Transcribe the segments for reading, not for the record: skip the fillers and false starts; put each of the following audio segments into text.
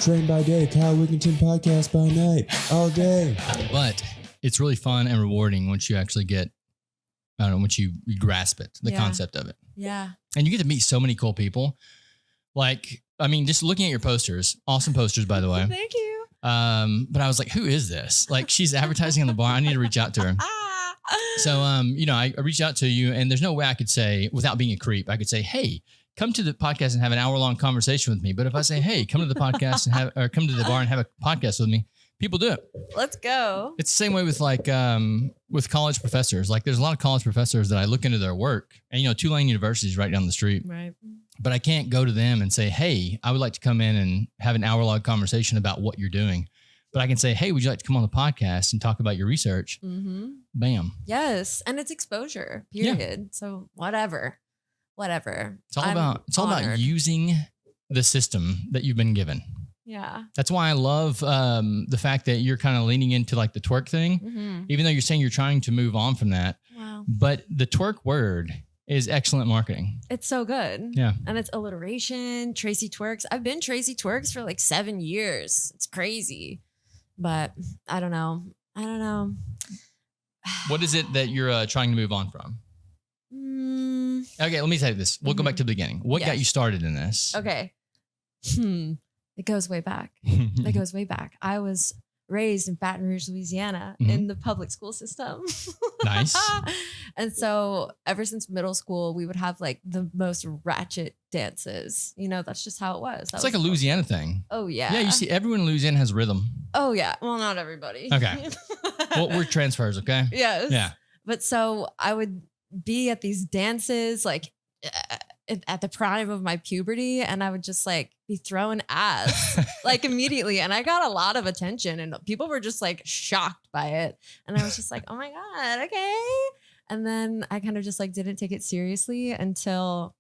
Train by day, Kyle Wigginton podcast by night, all day. But it's really fun and rewarding once you actually get, I don't know, once you grasp it, the concept of it. Yeah. And you get to meet so many cool people. Like, I mean, just looking at your posters, awesome posters, by the way. Thank you. But I was like, who is this? Like, she's advertising on the bar. I need to reach out to her. So, I reached out to you, and there's no way I could say, without being a creep, I could say, hey, come to the podcast and have an hour-long conversation with me. But if I say, hey, come to the podcast and come to the bar and have a podcast with me, people do it. Let's go. It's the same way with with college professors. Like, there's a lot of college professors that I look into their work, and Tulane University is right down the street. Right. But I can't go to them and say, hey, I would like to come in and have an hour-long conversation about what you're doing. But I can say, hey, would you like to come on the podcast and talk about your research? Mm-hmm. Bam. Yes. And it's exposure, period. Yeah. So whatever. It's all about using the system that you've been given. Yeah. That's why I love the fact that you're kind of leaning into like the twerk thing, even though you're saying you're trying to move on from that. Wow. But the twerk word is excellent marketing. It's so good. Yeah. And it's alliteration, Tracy Twerks. I've been Tracy Twerks for like 7 years. It's crazy. But I don't know. What is it that you're trying to move on from? Okay, let me say this. We'll go back to the beginning. What got you started in this? Okay. It goes way back. I was raised in Baton Rouge, Louisiana, in the public school system. Nice. And so ever since middle school, we would have like the most ratchet dances. That's just how it was. It's like a Louisiana thing. Oh, yeah. Yeah, you see, everyone in Louisiana has rhythm. Oh, yeah. Well, not everybody. Okay. Well, we're transfers, okay? Yes. Yeah. But so I would be at these dances like at the prime of my puberty, and I would just like be throwing ass like immediately. And I got a lot of attention, and people were just like shocked by it. And I was just like, oh my God, okay. And then I kind of just like didn't take it seriously until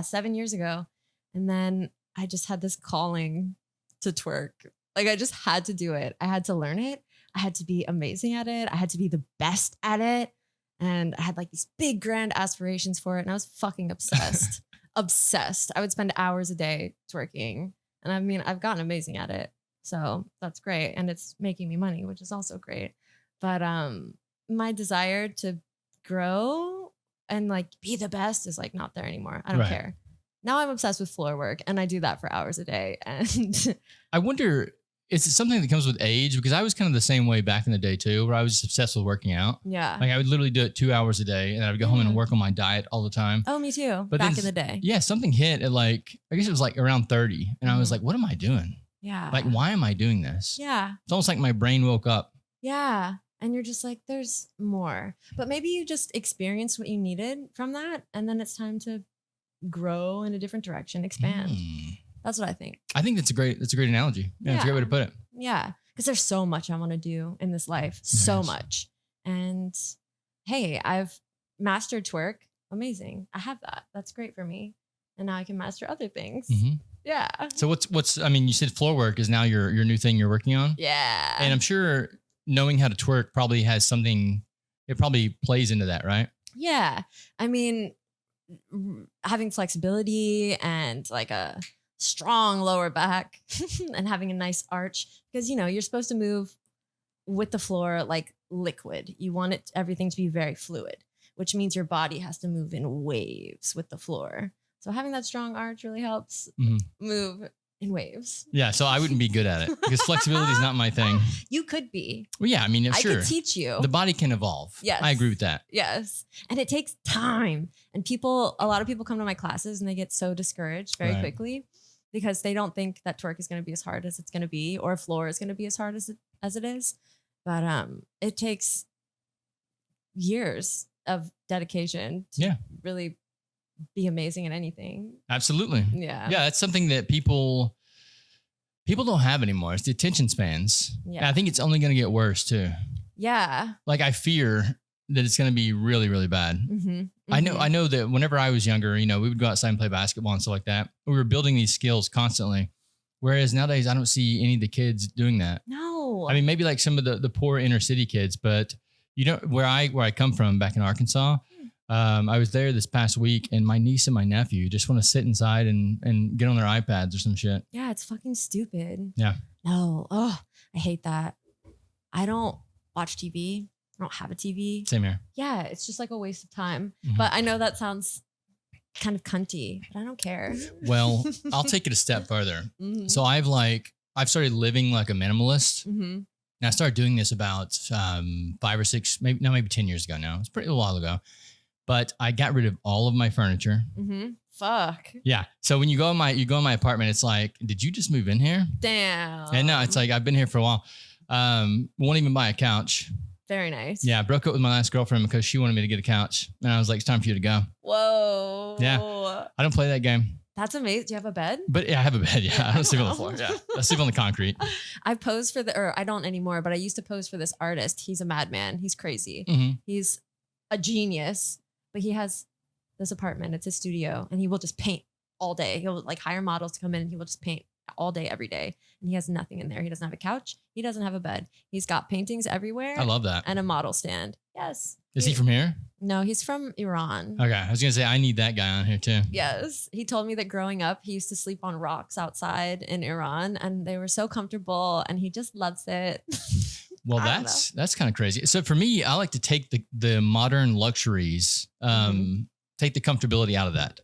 7 years ago. And then I just had this calling to twerk. Like I just had to do it. I had to learn it. I had to be amazing at it. I had to be the best at it. And I had like these big grand aspirations for it. And I was fucking obsessed. Obsessed. I would spend hours a day twerking. And I mean, I've gotten amazing at it. So that's great. And it's making me money, which is also great. But my desire to grow and like be the best is like not there anymore. I don't care. Now I'm obsessed with floor work, and I do that for hours a day. And I wonder, is it something that comes with age? Because I was kind of the same way back in the day too, where I was obsessed with working out. Yeah. Like I would literally do it 2 hours a day, and I would go home and work on my diet all the time. Oh, me too. But back in the day. Yeah, something hit at like, I guess it was like around 30. And I was like, what am I doing? Yeah. Like, why am I doing this? Yeah. It's almost like my brain woke up. Yeah. And you're just like, there's more. But maybe you just experienced what you needed from that. And then it's time to grow in a different direction, expand. That's what I think. I think that's a great analogy. Yeah, it's a great way to put it. Yeah. Because there's so much I want to do in this life. So much. And hey, I've mastered twerk. Amazing. I have that. That's great for me. And now I can master other things. Yeah. So what's I mean, you said floor work is now your new thing you're working on? Yeah. And I'm sure knowing how to twerk probably has something, it probably plays into that, right? Yeah. I mean, having flexibility and like a strong lower back and having a nice arch, because you're supposed to move with the floor like liquid. You want everything to be very fluid, which means your body has to move in waves with the floor. So having that strong arch really helps move in waves. Yeah, so I wouldn't be good at it because flexibility is not my thing. You could be. Well, yeah, I mean, sure. I could teach you. The body can evolve. Yes. I agree with that. Yes. And it takes time. And a lot of people come to my classes and they get so discouraged very quickly because they don't think that twerk is going to be as hard as it's going to be, or floor is going to be as hard as it is. But it takes years of dedication to really be amazing at anything. Absolutely. Yeah. Yeah, that's something that people don't have anymore. It's the attention spans. Yeah. And I think it's only going to get worse too. Yeah. Like I fear that it's going to be really, really bad. I know that whenever I was younger, we would go outside and play basketball and stuff like that. We were building these skills constantly. Whereas nowadays I don't see any of the kids doing that. No. I mean, maybe like some of the poor inner city kids, but where I come from back in Arkansas, I was there this past week, and my niece and my nephew just want to sit inside and get on their iPads or some shit. Yeah, it's fucking stupid. Yeah. No. Oh, I hate that. I don't watch TV. I don't have a TV. Same here. Yeah, it's just like a waste of time. Mm-hmm. But I know that sounds kind of cunty, but I don't care. Well, I'll take it a step further. Mm-hmm. So I've started living like a minimalist. Mm-hmm. And I started doing this about 5 or 6, maybe 10 years ago now. It's pretty a while ago. But I got rid of all of my furniture. Mm-hmm. Fuck. Yeah. So when you go in my apartment, it's like, did you just move in here? Damn. And no, it's like, I've been here for a while. Won't even buy a couch. Very nice. Yeah. I broke up with my last girlfriend because she wanted me to get a couch. And I was like, it's time for you to go. Whoa. Yeah. I don't play that game. That's amazing. Do you have a bed? But yeah, I have a bed. Yeah. I don't sleep on the floor. Yeah. I sleep on the concrete. I pose for I don't anymore, but I used to pose for this artist. He's a madman. He's crazy. Mm-hmm. He's a genius, but he has this apartment. It's his studio, and he will just paint all day. He'll like hire models to come in, and he will just paint all day, every day. And he has nothing in there. He doesn't have a couch. He doesn't have a bed. He's got paintings everywhere. I love that. And a model stand. Yes. Is he from here? No, he's from Iran. Okay. I was going to say, I need that guy on here too. Yes. He told me that growing up, he used to sleep on rocks outside in Iran, and they were so comfortable, and he just loves it. Well, that's kind of crazy. So for me, I like to take the modern luxuries, take the comfortability out of that.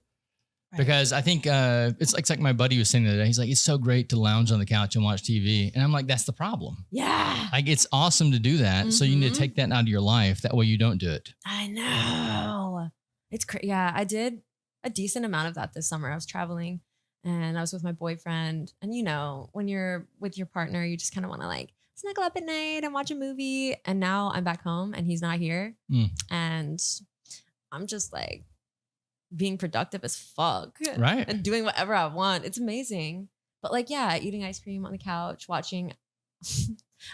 Right. Because I think it's like my buddy was saying the other day. He's like, it's so great to lounge on the couch and watch TV. And I'm like, that's the problem. Yeah. Like, it's awesome to do that. Mm-hmm. So you need to take that out of your life. That way you don't do it. I know. It's crazy. Yeah, I did a decent amount of that this summer. I was traveling and I was with my boyfriend. And you know, when you're with your partner, you just kind of want to like snuggle up at night and watch a movie. And now I'm back home and he's not here. And I'm just like, being productive as fuck. Right. And doing whatever I want. It's amazing. But like, yeah, eating ice cream on the couch, watching.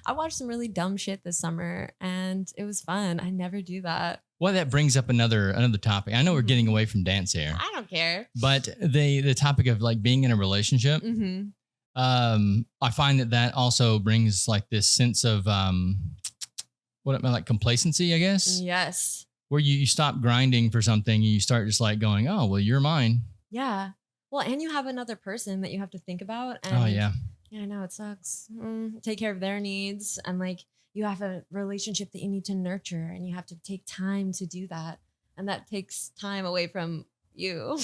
I watched some really dumb shit this summer and it was fun. I never do that. Well, that brings up another topic. I know we're getting away from dance here. I don't care. But the topic of like being in a relationship, I find that also brings like this sense of like complacency, I guess. Yes. Where you stop grinding for something and you start just like going, oh, well, you're mine. Yeah. Well, and you have another person that you have to think about. And oh, yeah. Yeah, I know it sucks. Take care of their needs. And like you have a relationship that you need to nurture and you have to take time to do that. And that takes time away from you.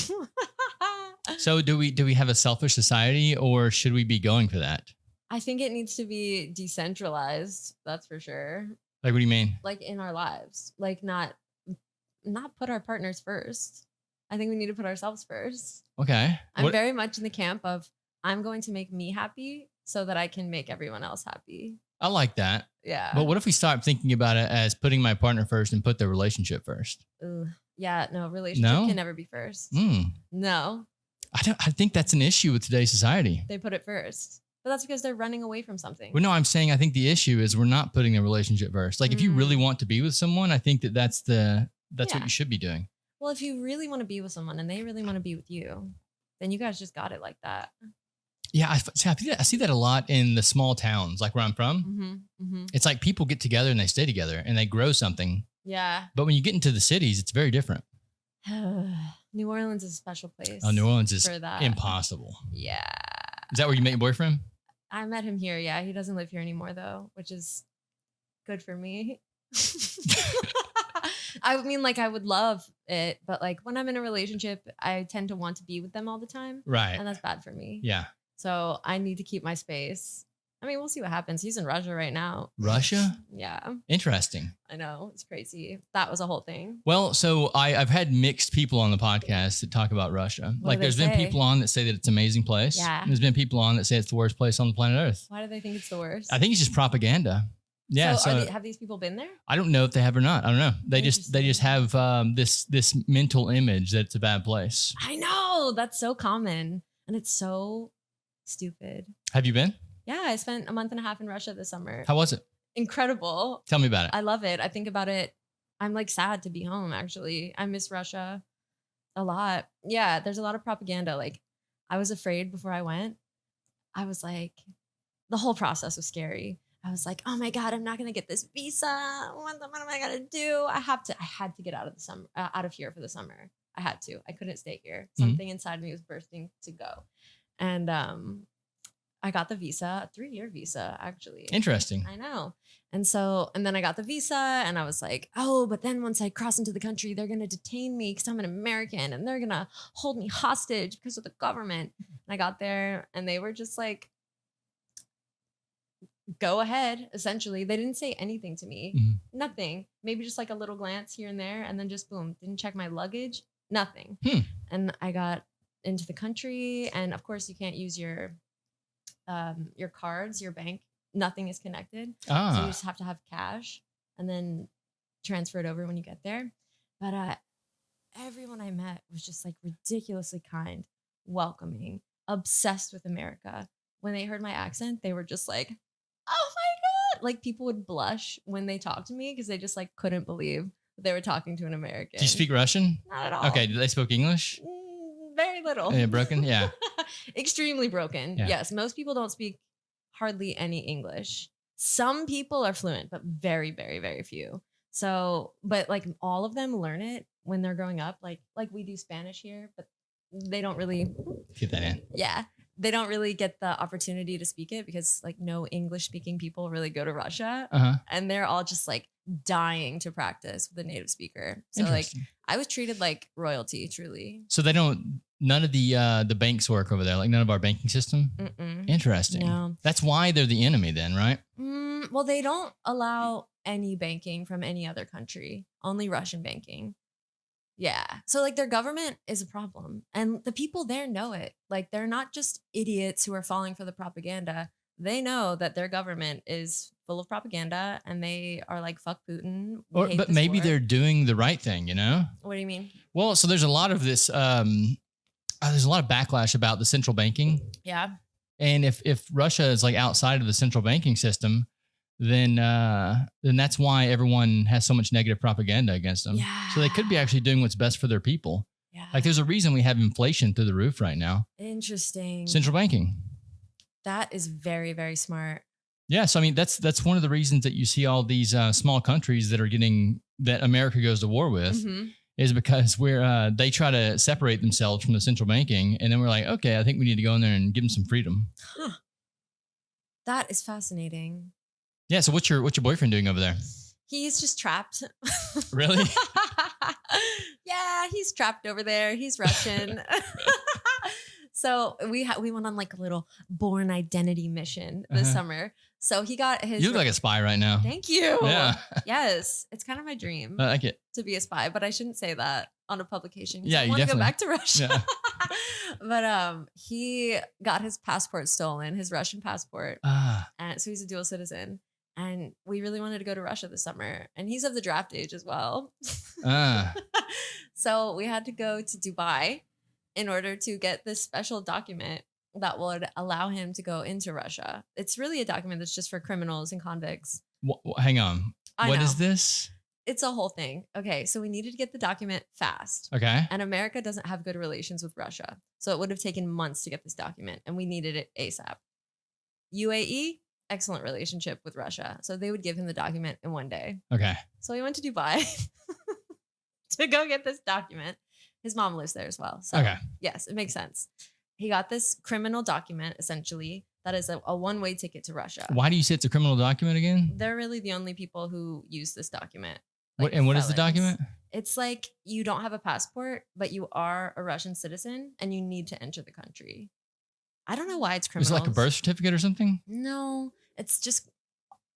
So do we have a selfish society or should we be going for that? I think it needs to be decentralized. That's for sure. Like, what do you mean? Like in our lives, like not put our partners first. I think we need to put ourselves first. Okay. I'm very much in the camp of I'm going to make me happy so that I can make everyone else happy. I like that. Yeah. But what if we start thinking about it as putting my partner first and put the relationship first? Yeah, no, relationship can never be first. No. I think that's an issue with today's society. They put it first. But that's because they're running away from something. Well, no, I'm saying I think the issue is we're not putting the relationship first. Like if you really want to be with someone, I think that's what you should be doing. Well, if you really want to be with someone and they really want to be with you, then you guys just got it like that. Yeah, I see that a lot in the small towns, like where I'm from. It's like people get together and they stay together and they grow something. Yeah. But when you get into the cities, it's very different. New Orleans is a special place. Oh, New Orleans is impossible. Yeah. Is that where you met your boyfriend? I met him here. Yeah. He doesn't live here anymore though, which is good for me. I mean, like I would love it, but like when I'm in a relationship, I tend to want to be with them all the time. Right. And that's bad for me. Yeah. So I need to keep my space. I mean, we'll see what happens. He's in Russia right now. Russia? Yeah. Interesting. I know. It's crazy. That was a whole thing. Well, so I've had mixed people on the podcast that talk about Russia. What there's been people on that say that it's an amazing place. Yeah. There's been people on that say it's the worst place on the planet Earth. Why do they think it's the worst? I think it's just propaganda. Yeah. So have these people been there? I don't know if they have or not. I don't know. They just have this mental image that it's a bad place. I know. That's so common. And it's so stupid. Have you been? Yeah, I spent a month and a half in Russia this summer. How was it? Incredible. Tell me about it. I love it. I think about it. I'm like sad to be home, actually. I miss Russia a lot. Yeah, there's a lot of propaganda. Like, I was afraid before I went. I was like, the whole process was scary. I was like, oh my God, I'm not going to get this visa. What am I going to do? I had to get out of the summer, out of here for the summer. I had to. I couldn't stay here. Something inside me was bursting to go. And I got the visa, a 3-year visa, actually. Interesting. I know. And then I got the visa and I was like, oh, but then once I cross into the country, they're going to detain me because I'm an American and they're going to hold me hostage because of the government. And I got there and they were just like, go ahead, essentially. They didn't say anything to me. Mm-hmm. Nothing. Maybe just like a little glance here and there. And then just boom, didn't check my luggage. Nothing. And I got into the country. And of course, you can't use your cards, your bank. Nothing is connected. So you just have to have cash and then transfer it over when you get there. But everyone I met was just like ridiculously kind, welcoming, obsessed with America. When they heard my accent, they were just like, oh my God. Like people would blush when they talked to me because they just like couldn't believe that they were talking to an American. Do you speak Russian? Not at all. Okay. Do they speak English? Very little. Yeah, broken? Yeah. Extremely broken. Yeah. Yes. Most people don't speak hardly any English. Some people are fluent, but very, very, very few. So, but like all of them learn it when they're growing up. Like we do Spanish here, but they don't really get that in. Yeah. They don't really get the opportunity to speak it because like no English speaking people really go to Russia. And they're all just like dying to practice with a native speaker. So like I was treated like royalty, truly. So none of the banks work over there, like none of our banking system? Mm-mm. Interesting. No. That's why they're the enemy then, right? Well, they don't allow any banking from any other country, only Russian banking. Yeah. So like their government is a problem and the people there know it. Like they're not just idiots who are falling for the propaganda. They know that their government is full of propaganda and they are like, fuck Putin. But maybe they're doing the right thing, you know? What do you mean? Well, so there's a lot of this, there's a lot of backlash about the central banking. Yeah. And if Russia is like outside of the central banking system, then that's why everyone has so much negative propaganda against them. Yeah. So they could be actually doing what's best for their people. Yeah. Like there's a reason we have inflation through the roof right now. Interesting. Central banking. That is very, very smart. Yeah. So, I mean, that's one of the reasons that you see all these small countries that America goes to war with is because they try to separate themselves from the central banking. And then we're like, okay, I think we need to go in there and give them some freedom. Huh. That is fascinating. Yeah. So what's your boyfriend doing over there? He's just trapped. Really? Yeah, he's trapped over there. He's Russian. So we went on like a little born identity mission this summer. So he got his. You look like a spy right now. Thank you. Yeah. Yes, it's kind of my dream. I like it. To be a spy, but I shouldn't say that on a publication. Yeah, I you want to definitely go back to Russia. Yeah. But he got his passport stolen, his Russian passport, and so he's a dual citizen. And we really wanted to go to Russia this summer, and he's of the draft age as well. So we had to go to Dubai in order to get this special document that would allow him to go into Russia. It's really a document that's just for criminals and convicts. Hang on. What is this? It's a whole thing. Okay, so we needed to get the document fast. Okay. And America doesn't have good relations with Russia. So it would have taken months to get this document, and we needed it ASAP. UAE, excellent relationship with Russia. So they would give him the document in one day. Okay. So he went to Dubai to go get this document. His mom lives there as well. So okay. Yes, it makes sense. He got this criminal document, essentially, that is a one-way ticket to Russia. Why do you say it's a criminal document again? They're really the only people who use this document. Like what is the document? It's like you don't have a passport, but you are a Russian citizen and you need to enter the country. I don't know why it's criminal. Is it like a birth certificate or something? No, it's just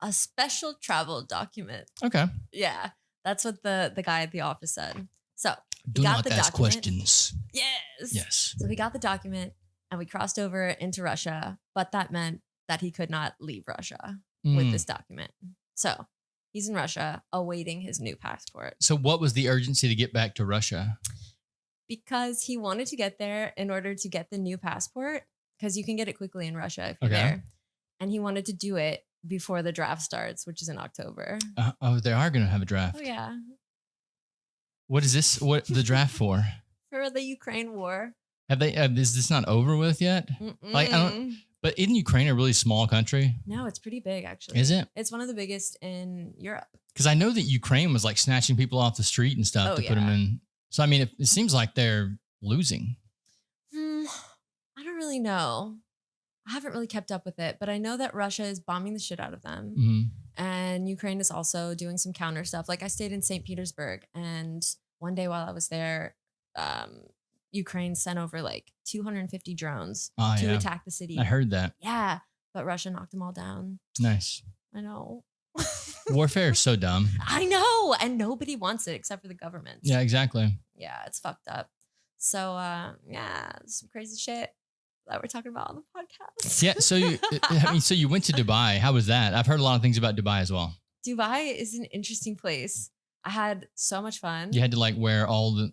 a special travel document. Okay. Yeah, that's what the guy at the office said. So do not ask questions. Yes. Yes. So we got the document and we crossed over into Russia, but that meant that he could not leave Russia with this document. So he's in Russia awaiting his new passport. So what was the urgency to get back to Russia? Because he wanted to get there in order to get the new passport, because you can get it quickly in Russia if you're there. And he wanted to do it before the draft starts, which is in October. They are going to have a draft. Oh, yeah. What is this? What the draft for? For the Ukraine war. Have they? Is this not over with yet? Mm-mm. Like I don't. But isn't Ukraine a really small country? No, it's pretty big, actually. Is it? It's one of the biggest in Europe. Because I know that Ukraine was like snatching people off the street and stuff to put them in. So, I mean, it seems like they're losing. I don't really know. I haven't really kept up with it, but I know that Russia is bombing the shit out of them. And Ukraine is also doing some counter stuff. Like I stayed in St. Petersburg, and one day while I was there, Ukraine sent over like 250 drones to attack the city. I heard that. Yeah, but Russia knocked them all down. Nice. I know. Warfare is so dumb. I know. And nobody wants it except for the government. Yeah, exactly. Yeah, it's fucked up. So, some crazy shit that we're talking about on the podcast. Yeah. So you went to Dubai. How was that? I've heard a lot of things about Dubai as well. Dubai is an interesting place. I had so much fun. You had to like wear all the,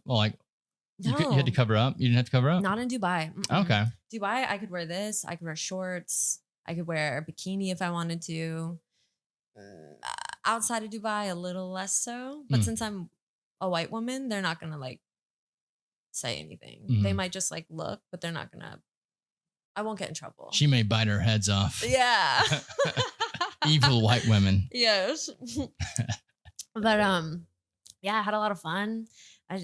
you had to cover up. You didn't have to cover up? Not in Dubai. Okay. Dubai, I could wear this. I could wear shorts. I could wear a bikini if I wanted to. Outside of Dubai, a little less so. But since I'm a white woman, they're not going to like say anything. They might just like look, but they're not going to. I won't get in trouble. She may bite her heads off. Yeah. Evil white women. Yes. But yeah, I had a lot of fun. I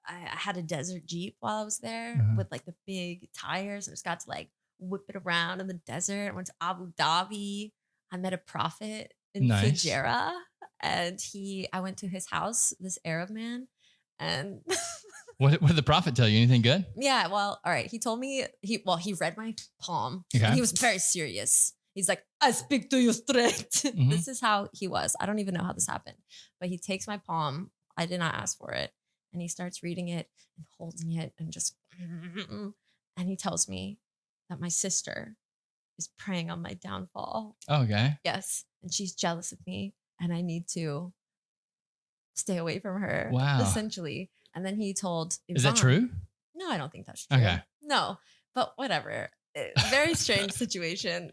had a desert Jeep while I was there with like the big tires. I just got to like whip it around in the desert. I went to Abu Dhabi. I met a prophet in Fujairah, and I went to his house, this Arab man, and what did the prophet tell you? Anything good? Yeah, well, all right. He told me he read my palm. Okay. And he was very serious. He's like, I speak to you straight. This is how he was. I don't even know how this happened, but he takes my palm. I did not ask for it. And he starts reading it and holding it and just, and he tells me that my sister is preying on my downfall. Okay. Yes. And she's jealous of me and I need to stay away from her. Wow. Essentially. And then he told Yvonne, is that true? No, I don't think that's true. Okay. No, but whatever. Very strange situation.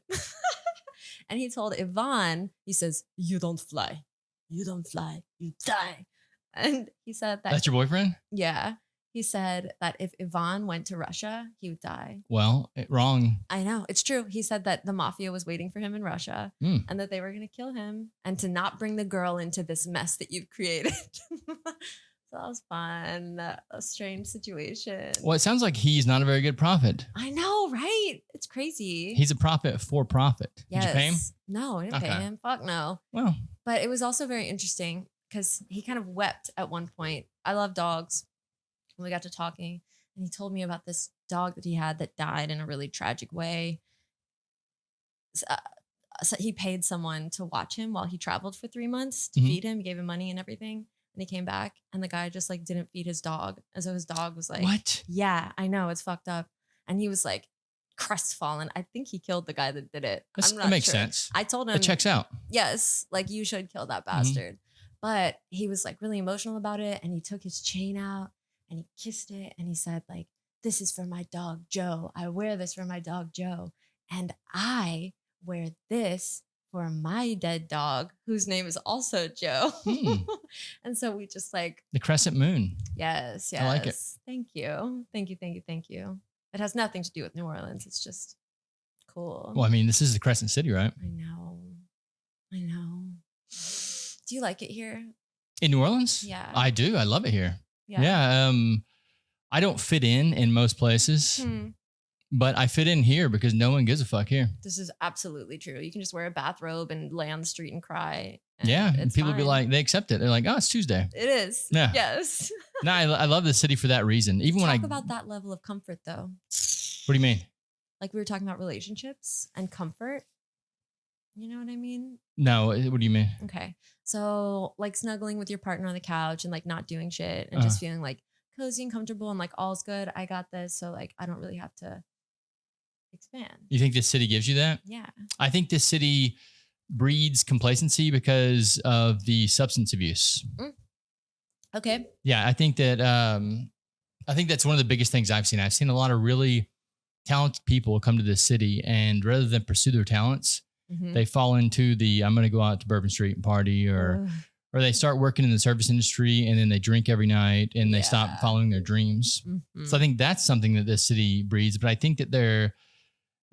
And he told Yvonne, he says, you don't fly. You don't fly. You die. And he said that. That's your boyfriend? Yeah. He said that if Yvonne went to Russia, he would die. Well, wrong. I know. It's true. He said that the mafia was waiting for him in Russia and that they were going to kill him and to not bring the girl into this mess that you've created. So that was fun. A strange situation. Well, it sounds like he's not a very good prophet. I know, right? It's crazy. He's a prophet for profit. Yes. Did you pay him? No, I didn't pay him. Fuck no. Well. But it was also very interesting because he kind of wept at one point. I love dogs. We got to talking and he told me about this dog that he had that died in a really tragic way. So he paid someone to watch him while he traveled for 3 months to feed him, gave him money and everything. And he came back and the guy just like didn't feed his dog. And so his dog was like, what? Yeah, I know. It's fucked up. And he was like crestfallen. I think he killed the guy that did it. That makes sense. I told him. It checks out. Yes. Like you should kill that bastard. But he was like really emotional about it. And he took his chain out and he kissed it. And he said like, this is for my dog, Joe. I wear this for my dog, Joe. And I wear this for my dead dog, whose name is also Joe. And so we just like the crescent moon. Yes. I like it. Thank you. It has nothing to do with New Orleans. It's just cool. Well, I mean, this is the Crescent City, right? I know. Do you like it here? In New Orleans? Yeah. I do. I love it here. Yeah. I don't fit in most places. But I fit in here because no one gives a fuck here. This is absolutely true. You can just wear a bathrobe and lay on the street and cry. And people be like, they accept it. They're like, oh, it's Tuesday. It is. Yeah. Yes. No, I love the city for that reason. Even when Talk about that level of comfort, though. What do you mean? Like we were talking about relationships and comfort. You know what I mean? No. What do you mean? Okay. So like snuggling with your partner on the couch and like not doing shit and just feeling like cozy and comfortable and like all's good. I got this. So like I don't really have to expand. You think this city gives you that? Yeah. I think this city breeds complacency because of the substance abuse. Okay. Yeah, I think that's one of the biggest things I've seen. I've seen a lot of really talented people come to this city, and rather than pursue their talents, they fall into I'm going to go out to Bourbon Street and party, or they start working in the service industry and then they drink every night and they stop following their dreams. So I think that's something that this city breeds. But I think that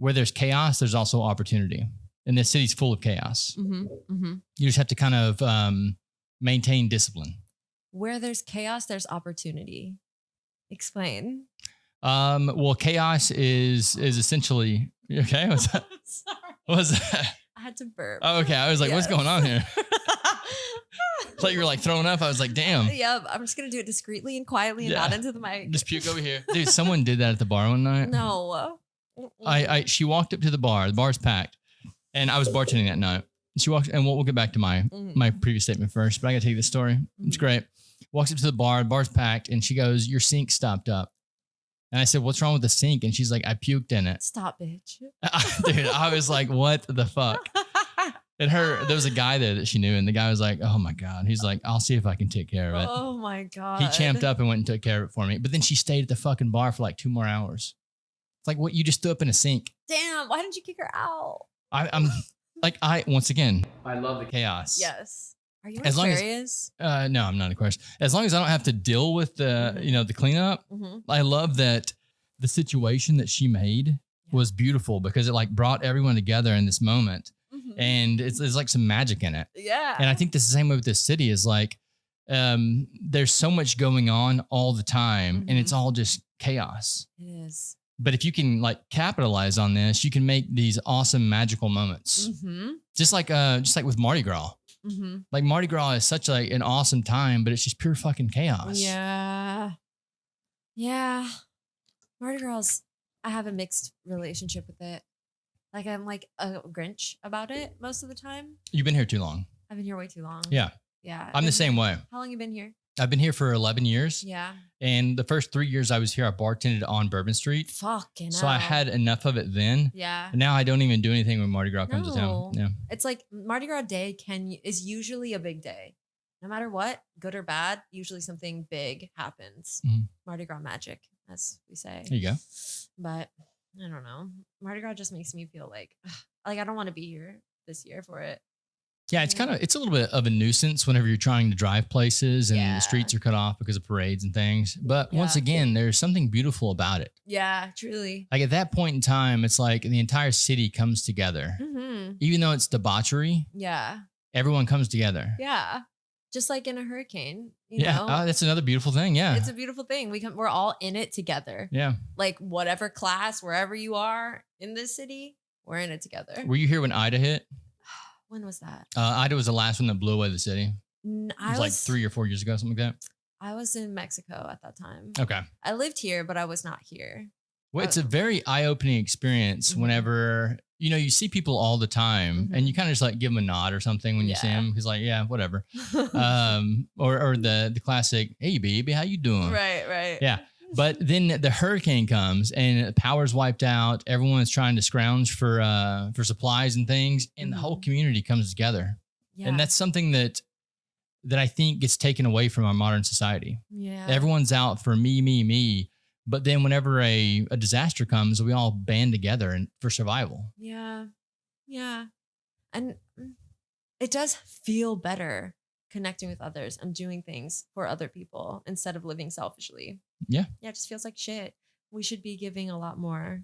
where there's chaos, there's also opportunity. And this city's full of chaos. Mm-hmm. Mm-hmm. You just have to kind of maintain discipline. Where there's chaos, there's opportunity. Explain. Well, chaos is essentially okay. What's that? Sorry. What was that? I had to burp. Oh, okay. I was like, what's going on here? I thought you were like throwing up. I was like, damn. Yeah, I'm just gonna do it discreetly and quietly and not into the mic. Just puke over here. Dude, someone did that at the bar one night. No. She walked up to the bar. The bar's packed. And I was bartending that night. She walks, and we'll get back to my previous statement first, but I gotta tell you this story. It's great. Walks up to the bar's packed, and she goes, "Your sink stopped up." And I said, "What's wrong with the sink?" And she's like, "I puked in it." Stop, bitch. Dude, I was like, what the fuck? And there was a guy there that she knew, and the guy was like, "Oh my God." He's like, "I'll see if I can take care of it." Oh my God. He champed up and went and took care of it for me. But then she stayed at the fucking bar for like 2 more hours. It's like, what? You just threw up in a sink. Damn. Why didn't you kick her out? I'm like, once again, I love the chaos. Yes. Are you as Aquarius? No, I'm not Aquarius. As long as I don't have to deal with the, the cleanup, I love that the situation that she made was beautiful because it like brought everyone together in this moment. And it's like some magic in it. Yeah. And I think this is the same way with this city is like, there's so much going on all the time and it's all just chaos. It is. But if you can like capitalize on this, you can make these awesome magical moments. Just like with Mardi Gras. Like Mardi Gras is such like an awesome time, but it's just pure fucking chaos. Yeah. Yeah. Mardi Gras, I have a mixed relationship with it. Like I'm like a Grinch about it most of the time. You've been here too long. I've been here way too long. Yeah. Yeah. I'm the same way. How long you been here? I've been here for 11 years. Yeah. And the first 3 years I was here, I bartended on Bourbon Street. Fucking So I had enough of it then. Yeah. And now I don't even do anything when Mardi Gras comes to town. Yeah. It's like Mardi Gras Day is usually a big day. No matter what, good or bad, usually something big happens. Mardi Gras magic, as we say. There you go. But I don't know. Mardi Gras just makes me feel like I don't want to be here this year for it. Yeah, it's a little bit of a nuisance whenever you're trying to drive places and the streets are cut off because of parades and things. But once again, there's something beautiful about it. Yeah, truly. Like at that point in time, it's like the entire city comes together. Even though it's debauchery. Yeah. Everyone comes together. Yeah. Just like in a hurricane. You know? Oh, that's another beautiful thing. Yeah. It's a beautiful thing. We're all in it together. Yeah. Like whatever class, wherever you are in this city, we're in it together. Were you here when Ida hit? When was that? Ida was the last one that blew away the city. It was like 3 or 4 years ago, something like that. I was in Mexico at that time. Okay. I lived here, but I was not here. Well, it's a very eye-opening experience whenever, you see people all the time and you kind of just like give them a nod or something when you see them. Because like, yeah, whatever. Or the classic, hey, baby, how you doing? Right. Yeah. But then the hurricane comes and power's wiped out. Everyone's trying to scrounge for supplies and things, and the whole community comes together. Yeah. And that's something that I think gets taken away from our modern society. Yeah. Everyone's out for me. But then whenever a disaster comes, we all band together for survival. Yeah. Yeah. And it does feel better connecting with others and doing things for other people instead of living selfishly. Yeah. Yeah. It just feels like shit. We should be giving a lot more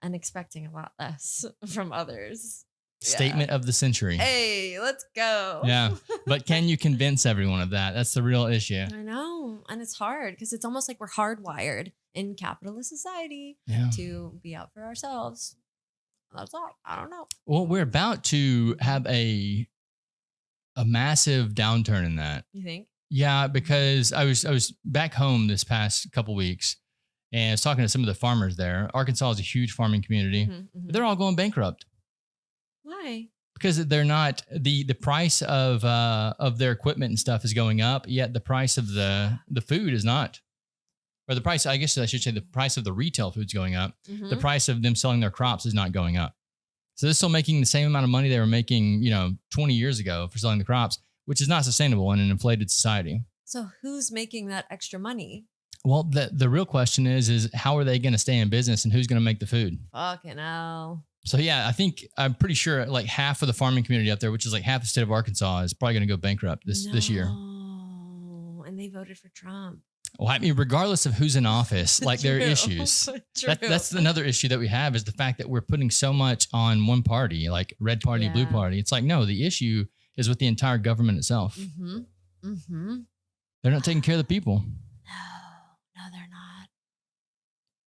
and expecting a lot less from others. Statement of the century. Hey, let's go. Yeah. But can you convince everyone of that? That's the real issue. I know. And it's hard because it's almost like we're hardwired in capitalist society to be out for ourselves. That's all. I don't know. Well, we're about to have a massive downturn in that. You think? Yeah, because I was back home this past couple weeks and I was talking to some of the farmers there. Arkansas is a huge farming community. But they're all going bankrupt. Why? Because they're not the price of their equipment and stuff is going up, yet the price of the food is not. Or the price, I guess I should say the price of the retail food's going up. The price of them selling their crops is not going up. So they're still making the same amount of money they were making, 20 years ago for selling the crops, which is not sustainable in an inflated society. So who's making that extra money? Well, the real question is how are they going to stay in business and who's going to make the food? Fucking hell. So yeah, I'm pretty sure like half of the farming community up there, which is like half the state of Arkansas, is probably going to go bankrupt this year. And they voted for Trump. Well, I mean, regardless of who's in office, like there are True. issues. True. That's another issue that we have is the fact that we're putting so much on one party, like red party, blue party. It's like, no, the issue is with the entire government itself. Mm-hmm. Mm-hmm. They're not taking care of the people. No, they're not.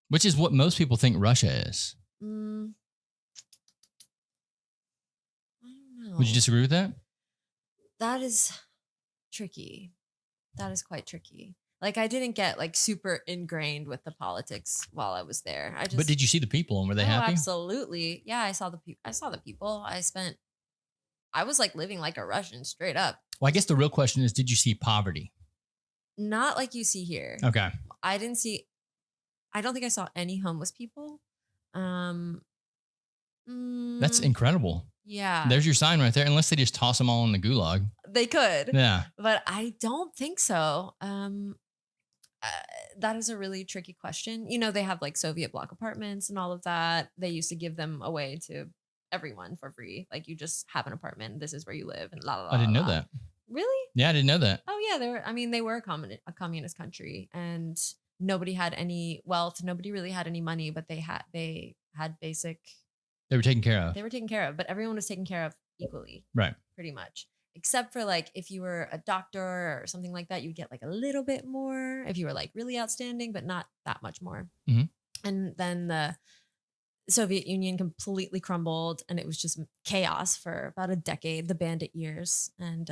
Which is what most people think Russia is. I don't know. Would you disagree with that? That is tricky. That is quite tricky. Like I didn't get like super ingrained with the politics while I was there. But did you see the people and were they happy? Absolutely. Yeah, I saw the people. I was like living like a Russian straight up. Well, I guess the real question is, did you see poverty? Not like you see here. Okay. I don't think I saw any homeless people. That's incredible. Yeah. There's your sign right there. Unless they just toss them all in the gulag. They could. Yeah. But I don't think so. That is a really tricky question. You know, they have like Soviet block apartments and all of that. They used to give them away to everyone for free. Like you just have an apartment. This is where you live and la la la. I didn't know la. that. Really? Yeah, I didn't know that. Oh yeah, they were a communist country and nobody had any wealth. Nobody really had any money, but they had basic. They were taken care of. They were taken care of, but everyone was taken care of equally. Right. Pretty much. Except for like if you were a doctor or something like that, you'd get like a little bit more if you were like really outstanding, but not that much more. Mm-hmm. And then the Soviet Union completely crumbled and it was just chaos for about a decade, the bandit years. And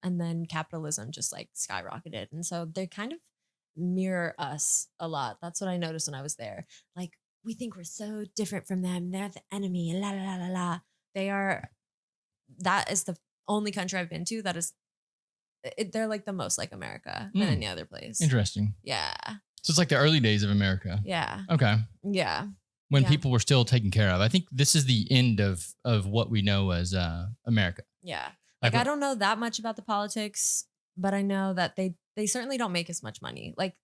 then capitalism just like skyrocketed. And so they kind of mirror us a lot. That's what I noticed when I was there. Like we think we're so different from them. They're the enemy. La la la la la. That is the only country I've been to that is they're like the most like America than any other place. Interesting. Yeah. So it's like the early days of America. Yeah. Okay. Yeah. When people were still taken care of. I think this is the end of what we know as America. Yeah. Like I don't know that much about the politics, but I know that they certainly don't make as much money. Like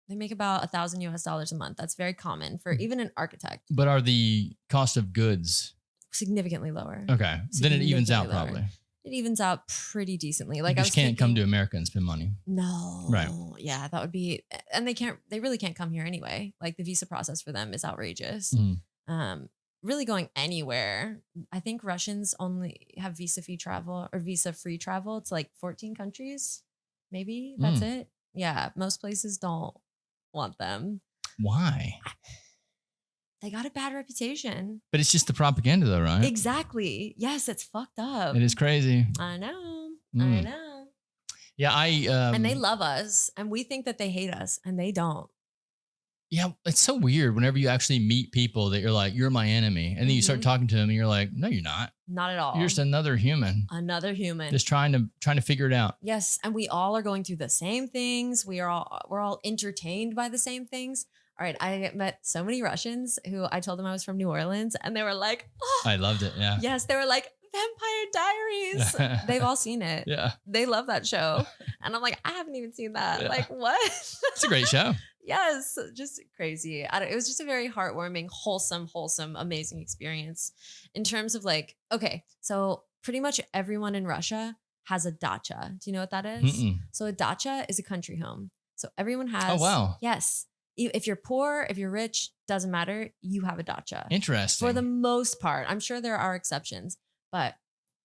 they make about $1,000 a month. That's very common for even an architect. But are the cost of goods significantly lower? Okay. Then it evens out probably. It evens out pretty decently. Like you just can't come to America and spend money. No. Right. Yeah, that would be, and they really can't come here anyway. Like the visa process for them is outrageous. Really going anywhere. I think Russians only have visa-free travel to like 14 countries. Maybe that's it. Yeah. Most places don't want them. Why? They got a bad reputation. But it's just the propaganda though, right? Exactly. Yes, it's fucked up. It is crazy. I know. I know. Yeah, and they love us and we think that they hate us and they don't. Yeah, it's so weird whenever you actually meet people that you're like, you're my enemy. And then you start talking to them and you're like, no, you're not. Not at all. You're just another human. Another human. Just trying to figure it out. Yes. And we all are going through the same things. We're all entertained by the same things. All right. I met so many Russians who I told them I was from New Orleans and they were like, oh. I loved it. Yeah. Yes. They were like, Vampire Diaries. They've all seen it. Yeah. They love that show. And I'm like, I haven't even seen that. Yeah. Like, what? It's a great show. Yes. Just crazy. It was just a very heartwarming, wholesome, amazing experience in terms of like, okay, so pretty much everyone in Russia has a dacha. Do you know what that is? Mm-mm. So a dacha is a country home. So everyone has. Oh, wow. Yes. If you're poor, if you're rich, doesn't matter. You have a dacha. Interesting. For the most part. I'm sure there are exceptions. But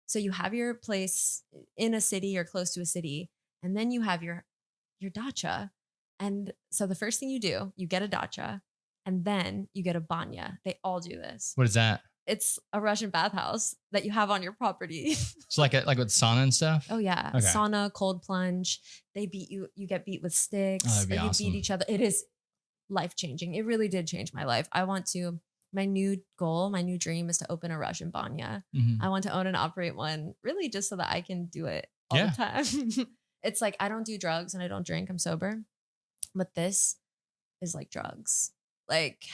so you have your place in a city or close to a city, and then you have your dacha. And so the first thing you do, you get a dacha, and then you get a banya. They all do this. What is that? It's a Russian bathhouse that you have on your property. So like with sauna and stuff? Oh yeah. Okay. Sauna, cold plunge. They beat you. You get beat with sticks. Oh, that'd be awesome. You beat each other. It is life-changing. It really did change my life. My new goal, my new dream is to open a Russian banya. Mm-hmm. I want to own and operate one really just so that I can do it all the time. It's like, I don't do drugs and I don't drink. I'm sober. But this is like drugs. Like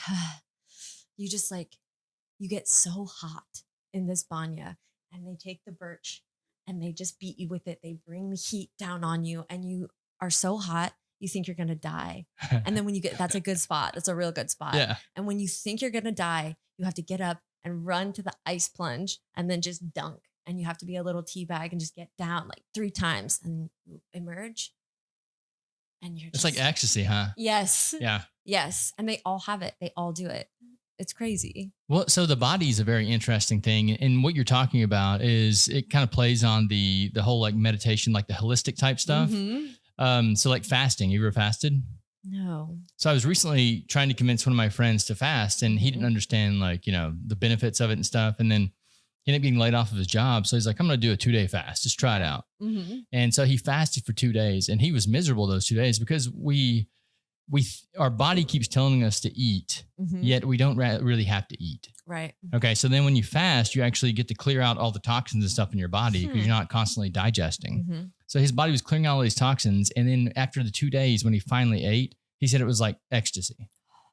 you just like, you get so hot in this banya and they take the birch and they just beat you with it. They bring the heat down on you and you are so hot. You think you're going to die. And then when you that's a good spot. That's a real good spot. Yeah. And when you think you're going to die, you have to get up and run to the ice plunge and then just dunk. And you have to be a little tea bag and just get down like 3 times and you emerge. And you're it's like ecstasy, huh? Yes. Yeah. Yes. And they all have it. They all do it. It's crazy. Well, so the body is a very interesting thing. And what you're talking about is it kind of plays on the whole like meditation, like the holistic type stuff. So like fasting, you ever fasted? No. So I was recently trying to convince one of my friends to fast, and he didn't understand like, the benefits of it and stuff. And then he ended up getting laid off of his job. So he's like, I'm going to do a 2-day fast. Just try it out. And so he fasted for 2 days, and he was miserable those 2 days because our body keeps telling us to eat, yet we don't really have to eat. Right. Okay. So then when you fast, you actually get to clear out all the toxins and stuff in your body because you're not constantly digesting. So his body was clearing out all these toxins. And then after the 2 days, when he finally ate, he said it was like ecstasy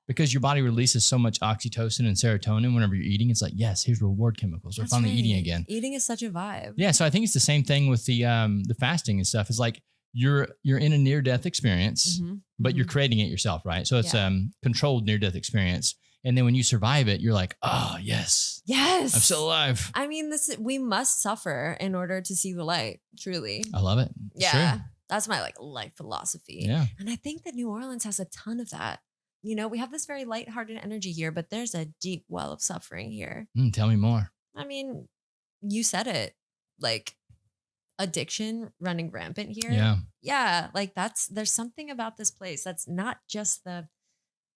because your body releases so much oxytocin and serotonin whenever you're eating. It's like, yes, here's reward chemicals. We're finally eating again. Eating is such a vibe. Yeah. So I think it's the same thing with the fasting and stuff. It's like, you're in a near-death experience, but you're creating it yourself, right? So it's controlled near-death experience. And then when you survive it, you're like, oh, yes. Yes. I'm still alive. I mean, we must suffer in order to see the light, truly. I love it. It's true. That's my like life philosophy. Yeah. And I think that New Orleans has a ton of that. We have this very lighthearted energy here, but there's a deep well of suffering here. Tell me more. I mean, you said it, like, addiction running rampant here. Yeah. Like there's something about this place that's not just the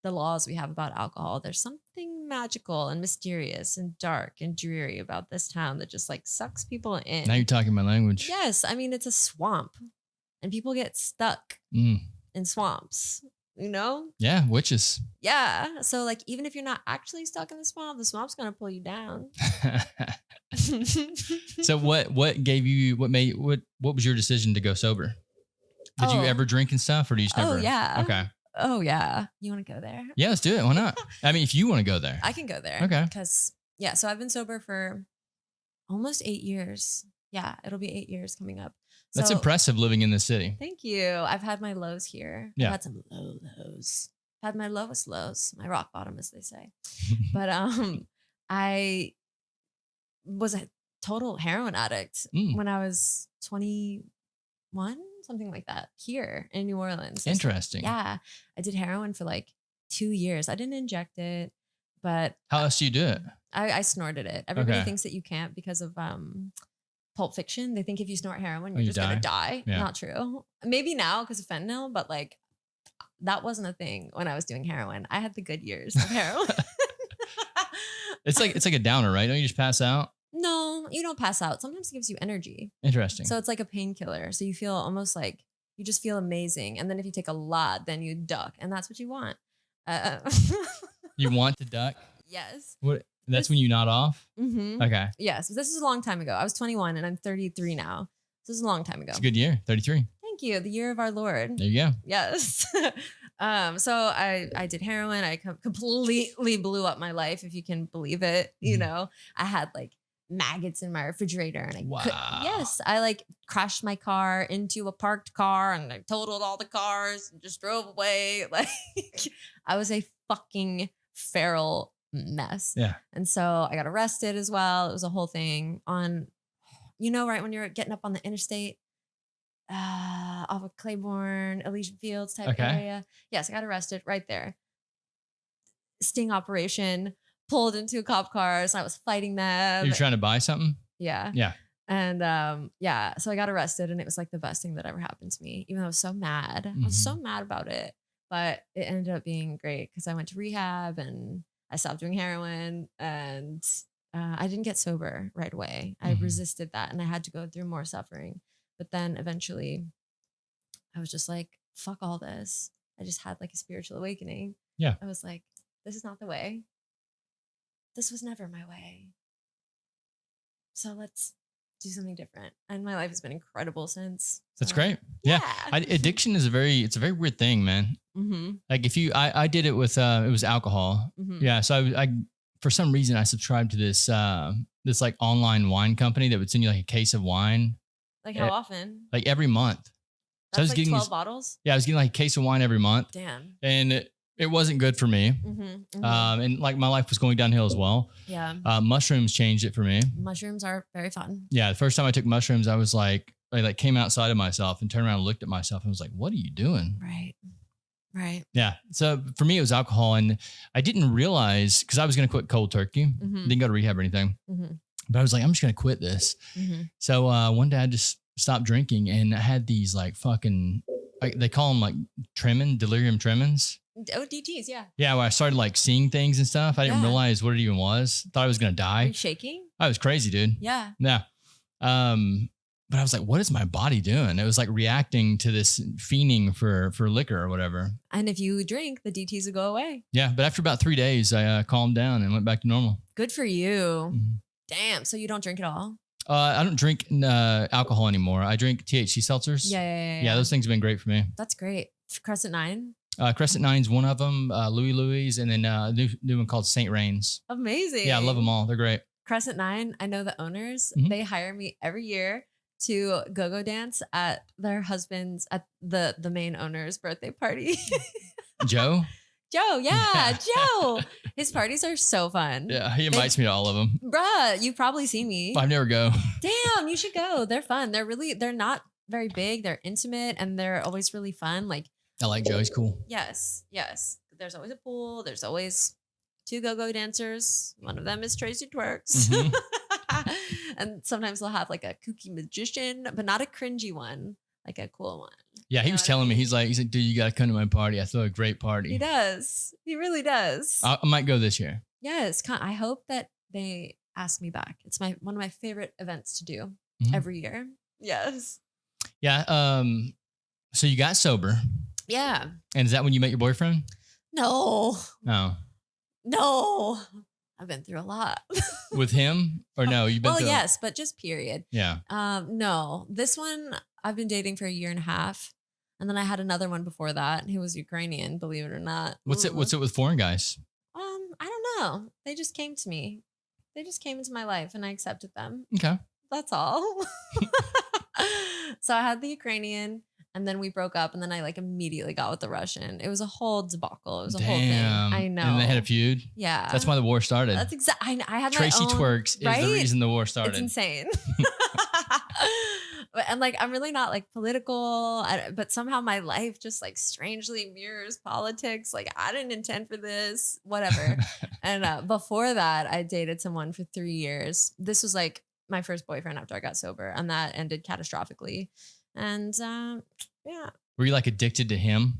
laws we have about alcohol. There's something magical and mysterious and dark and dreary about this town that just like sucks people in. Now you're talking my language. Yes. I mean, it's a swamp and people get stuck in swamps, Yeah. Witches. Yeah. So like, even if you're not actually stuck in the swamp's going to pull you down. So what was your decision to go sober? Did you ever drink and stuff, or do you just never? Oh yeah. Okay. Oh yeah. You want to go there? Yeah, let's do it. Why not? I mean, if you want to go there. I can go there. Okay. Because so I've been sober for almost 8 years. Yeah, it'll be 8 years coming up. That's impressive living in this city. Thank you. I've had my lows here. Yeah. I've had some low lows. I've had my lowest lows, my rock bottom, as they say. But I was a total heroin addict when I was 21, something like that, here in New Orleans. Interesting. Yeah. I did heroin for like 2 years. I didn't inject it, but how else do you do it? I snorted it. Everybody thinks that you can't because of Pulp Fiction. They think if you snort heroin, you're just going to die. Yeah. Not true. Maybe now because of fentanyl, but like that wasn't a thing when I was doing heroin. I had the good years of heroin. It's like a downer, right? Don't you just pass out? No, you don't pass out. Sometimes it gives you energy. Interesting. So it's like a painkiller. So you feel almost like you just feel amazing. And then if you take a lot, then you duck. And that's what you want. You want to duck? Yes. What? That's when you nod off? Mm-hmm. Okay. Yes. This is a long time ago. I was 21 and I'm 33 now. This is a long time ago. It's a good year. 33. Thank you. The year of our Lord. There you go. Yes. So I did heroin. I completely blew up my life, if you can believe it. I had like maggots in my refrigerator and I like crashed my car into a parked car and I totaled all the cars and just drove away. Like I was a fucking feral mess. Yeah. And so I got arrested as well. It was a whole thing on, right when you're getting up on the interstate, off of Claiborne, Elysian Fields type area. Yes, I got arrested right there. Sting operation, pulled into a cop car. So I was fighting them. You're trying to buy something? Yeah. Yeah. And so I got arrested and it was like the best thing that ever happened to me, even though I was so mad. I was so mad about it, but it ended up being great because I went to rehab and I stopped doing heroin and I didn't get sober right away. I resisted that and I had to go through more suffering. But then eventually I was just like, fuck all this. I just had like a spiritual awakening. Yeah. I was like, this is not the way. This was never my way. So let's do something different. And my life has been incredible since. That's great. Yeah. Addiction is a very weird thing, man. Like if I did it with, it was alcohol. Yeah. So I for some reason I subscribed to this like online wine company that would send you like a case of wine. Like how often? Like every month. That's so I was like getting 12 bottles? Yeah, I was getting like a case of wine every month. Damn. And it wasn't good for me. And like my life was going downhill as well. Yeah. Mushrooms changed it for me. Mushrooms are very fun. Yeah. The first time I took mushrooms, I was like, I like came outside of myself and turned around and looked at myself and was like, what are you doing? Right. Right. Yeah. So for me, it was alcohol. And I didn't realize, because I was going to quit cold turkey. Didn't go to rehab or anything. But I was like, I'm just going to quit this. So one day I just stopped drinking, and I had these like fucking, they call them like delirium tremens. Oh, DTs, yeah. Yeah, where I started like seeing things and stuff. I didn't realize what it even was. Thought I was going to die. Were you shaking? I was crazy, dude. Yeah. Yeah. But I was like, what is my body doing? It was like reacting to this fiending for liquor or whatever. And if you drink, the DTs will go away. Yeah. But after about 3 days, I calmed down and went back to normal. Good for you. Damn. So you don't drink at all? I don't drink alcohol anymore. I drink THC seltzers. Yeah. Those things have been great for me. That's great. Crescent 9? Crescent 9's one of them. Louis, and then a new one called St. Rain's. Amazing. Yeah, I love them all. They're great. Crescent 9, I know the owners. They hire me every year to go dance at their husband's, at the main owner's birthday party. Joe? Joe, yeah, Joe. His parties are so fun. Yeah, he invites me to all of them. Bruh, you've probably seen me. I never go. Damn, you should go. They're fun. They're not very big. They're intimate, and they're always really fun. Like, I like Joe. He's cool. Yes. There's always a pool. There's always 2 go-go dancers. One of them is Tracy Twerks. And sometimes they'll have like a kooky magician, but not a cringy one, like a cool one. Yeah, he was telling me, he's like, dude, you got to come to my party. I throw a great party. He does. He really does. I might go this year. Yes. I hope that they ask me back. It's one of my favorite events to do every year. Yes. Yeah. So you got sober. Yeah. And is that when you met your boyfriend? No. No. I've been through a lot. With him or no? You've been well, through yes, but just period. Yeah. No, this one I've been dating for 1.5 years. And then I had another one before that. He was Ukrainian, believe it or not. What's it with foreign guys? I don't know. They just came to me. They just came into my life and I accepted them. Okay. That's all. So I had the Ukrainian. And then we broke up, and then I like immediately got with the Russian. It was a whole debacle. It was a whole thing. I know. And they had a feud. Yeah. That's why the war started. That's exactly. I had Tracy my own, Twerks is the reason the war started. It's insane. And like, I'm really not like political, but somehow my life just like strangely mirrors politics. Like, I didn't intend for this, whatever. And before that, I dated someone for 3 years. This was like my first boyfriend after I got sober, and that ended catastrophically. And yeah. Were you like addicted to him?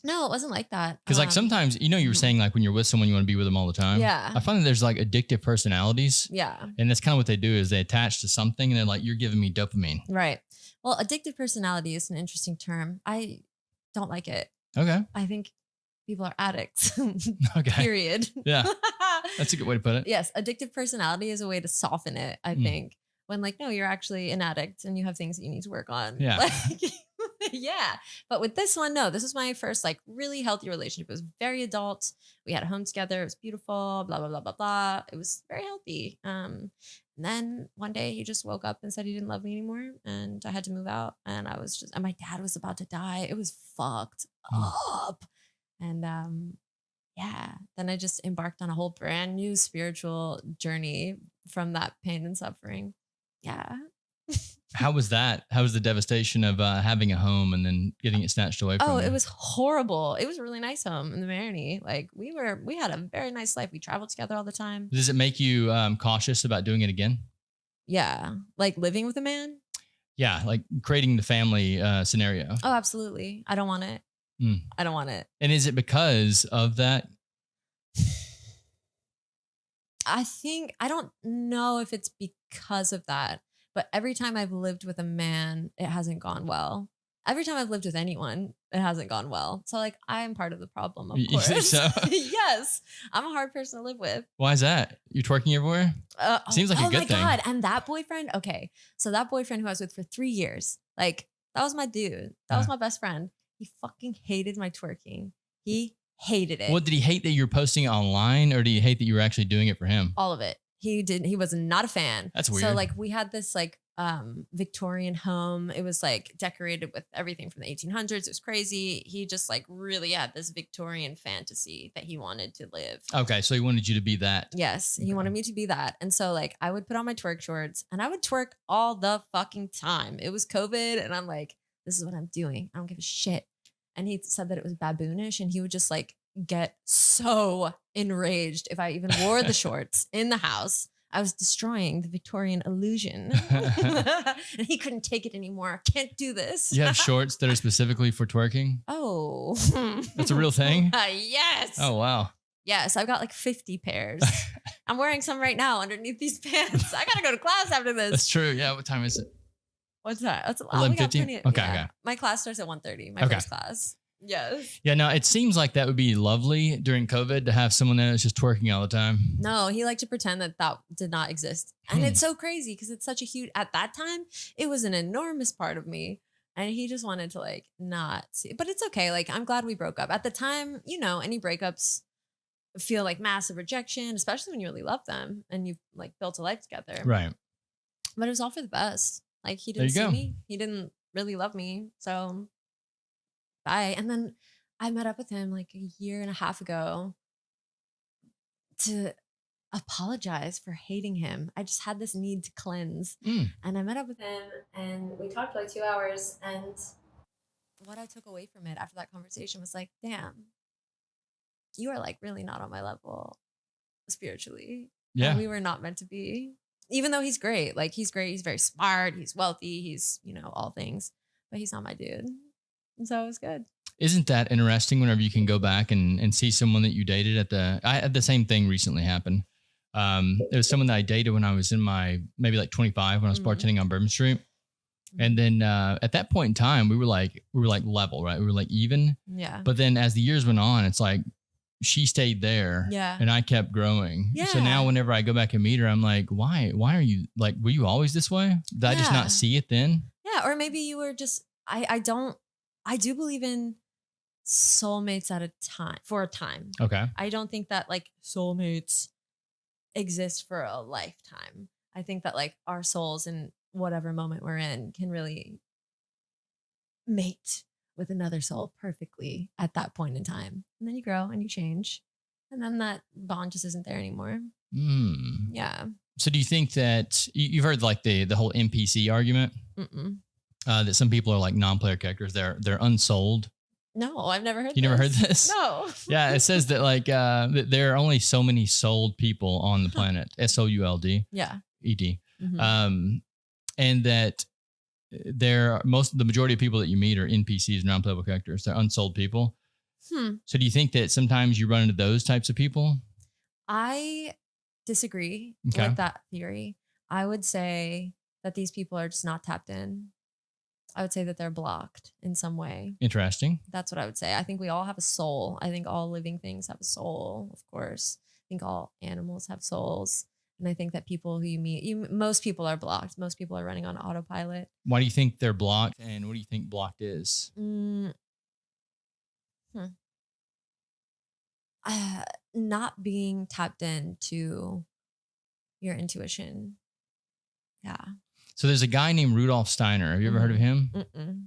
No, it wasn't like that. Because like sometimes, you were saying like when you're with someone, you want to be with them all the time. Yeah. I find that there's like addictive personalities. Yeah. And that's kind of what they do is they attach to something and they're like, you're giving me dopamine. Right. Well, addictive personality is an interesting term. I don't like it. Okay. I think people are addicts. Okay. Period. Yeah. That's a good way to put it. Yes. Addictive personality is a way to soften it, I think. When like, no, you're actually an addict and you have things that you need to work on. Yeah. Like, yeah. But with this one, no, this was my first like really healthy relationship. It was very adult. We had a home together. It was beautiful, blah, blah, blah, blah, blah. It was very healthy. And then one day he just woke up and said he didn't love me anymore. And I had to move out. And and my dad was about to die. It was fucked up. And yeah, then I just embarked on a whole brand new spiritual journey from that pain and suffering. Yeah. How was that? How was the devastation of having a home and then getting it snatched away from you? It was horrible. It was a really nice home in the Maroney. Like we had a very nice life. We traveled together all the time. Does it make you cautious about doing it again? Yeah. Like living with a man? Yeah. Like creating the family scenario. Oh, absolutely. I don't want it. I don't want it. And is it because of that? I don't know if it's because of that, but every time I've lived with a man, it hasn't gone well. Every time I've lived with anyone, it hasn't gone well. So like I'm part of the problem, of course. You think so? Yes. I'm a hard person to live with. Why is that? You're twerking everywhere? Seems like a good thing. Oh my God. And that boyfriend, okay. So that boyfriend who I was with for 3 years, like that was my dude. That was my best friend. He fucking hated my twerking. He hated it. What did he hate that you're posting it online, or do you hate that you were actually doing it for him? All of it. He was not a fan. That's weird. So like we had this like Victorian home. It was like decorated with everything from the 1800s. It was crazy. He just like really had this Victorian fantasy that he wanted to live. Okay. So he wanted you to be that. Yes. He wanted me to be that. And so like I would put on my twerk shorts and I would twerk all the fucking time. It was COVID and I'm like, this is what I'm doing. I don't give a shit. And he said that it was baboonish and he would just like get so enraged if I even wore the shorts in the house. I was destroying the Victorian illusion. And he couldn't take it anymore. Can't do this. You have shorts that are specifically for twerking? Oh. That's a real thing? Yes. Oh, wow. Yes, I've got like 50 pairs. I'm wearing some right now underneath these pants. I got to go to class after this. That's true. Yeah. What time is it? What's that? That's 11:50? Okay. My class starts at 1:30. My first class. Yes. Yeah, no, it seems like that would be lovely during COVID to have someone that's just twerking all the time. No, he liked to pretend that did not exist. And it's so crazy because it's such a huge, at that time, it was an enormous part of me. And he just wanted to like not see it. But it's okay. Like, I'm glad we broke up. At the time, you know, any breakups feel like massive rejection, especially when you really love them and you've like built a life together. Right. But it was all for the best. Like, he didn't see me. He didn't really love me. So bye. And then I met up with him like a year and a half ago to apologize for hating him. I just had this need to cleanse. And I met up with him and we talked for like 2 hours. And what I took away from it after that conversation was like, damn, you are like really not on my level spiritually. Yeah. And we were not meant to be. Even though he's great. Like, he's great. He's very smart. He's wealthy. He's, you know, all things. But he's not my dude. And so it was good. Isn't that interesting whenever you can go back and see someone that you dated I had the same thing recently happen. There was someone that I dated when I was in my, maybe like 25 when I was bartending on Bourbon Street. And then at that point in time, we were like level, right? We were like even. Yeah. But then as the years went on, it's like she stayed there. Yeah. And I kept growing. Yeah. So now whenever I go back and meet her, I'm like, why are you like, were you always this way? Did I just not see it then? Yeah. Or maybe you were just, I do believe in soulmates for a time. Okay. I don't think that like soulmates exist for a lifetime. I think that like our souls in whatever moment we're in can really mate with another soul perfectly at that point in time. And then you grow and you change. And then that bond just isn't there anymore. Yeah. So do you think that you've heard like the whole NPC argument? That some people are like non-player characters. They're unsold. No, I've never heard You never heard this? No. Yeah, it says that like that there are only so many sold people on the planet. SOULD. Yeah. ED. And that the majority of people that you meet are NPCs, non-playable characters. They're unsold people. So do you think that sometimes you run into those types of people? I disagree with that theory. I would say that these people are just not tapped in. I would say that they're blocked in some way. Interesting. That's what I would say. I think we all have a soul. I think all living things have a soul, of course. I think all animals have souls. And I think that people who you meet, most people are blocked. Most people are running on autopilot. Why do you think they're blocked? And what do you think blocked is? Not being tapped into your intuition. Yeah. So there's a guy named Rudolf Steiner. Have you ever heard of him?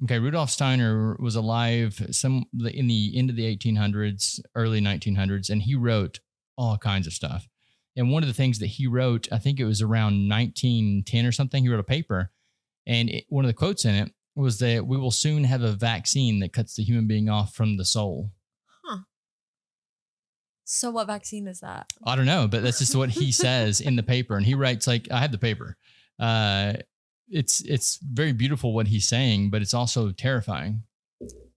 Okay, Rudolf Steiner was alive in the end of the 1800s, early 1900s, and he wrote all kinds of stuff. And one of the things that he wrote, I think it was around 1910 or something, he wrote a paper, and one of the quotes in it was that we will soon have a vaccine that cuts the human being off from the soul. So what vaccine is that? I don't know, but that's just what he says in the paper. And he writes like, I have the paper. It's very beautiful what he's saying, but it's also terrifying.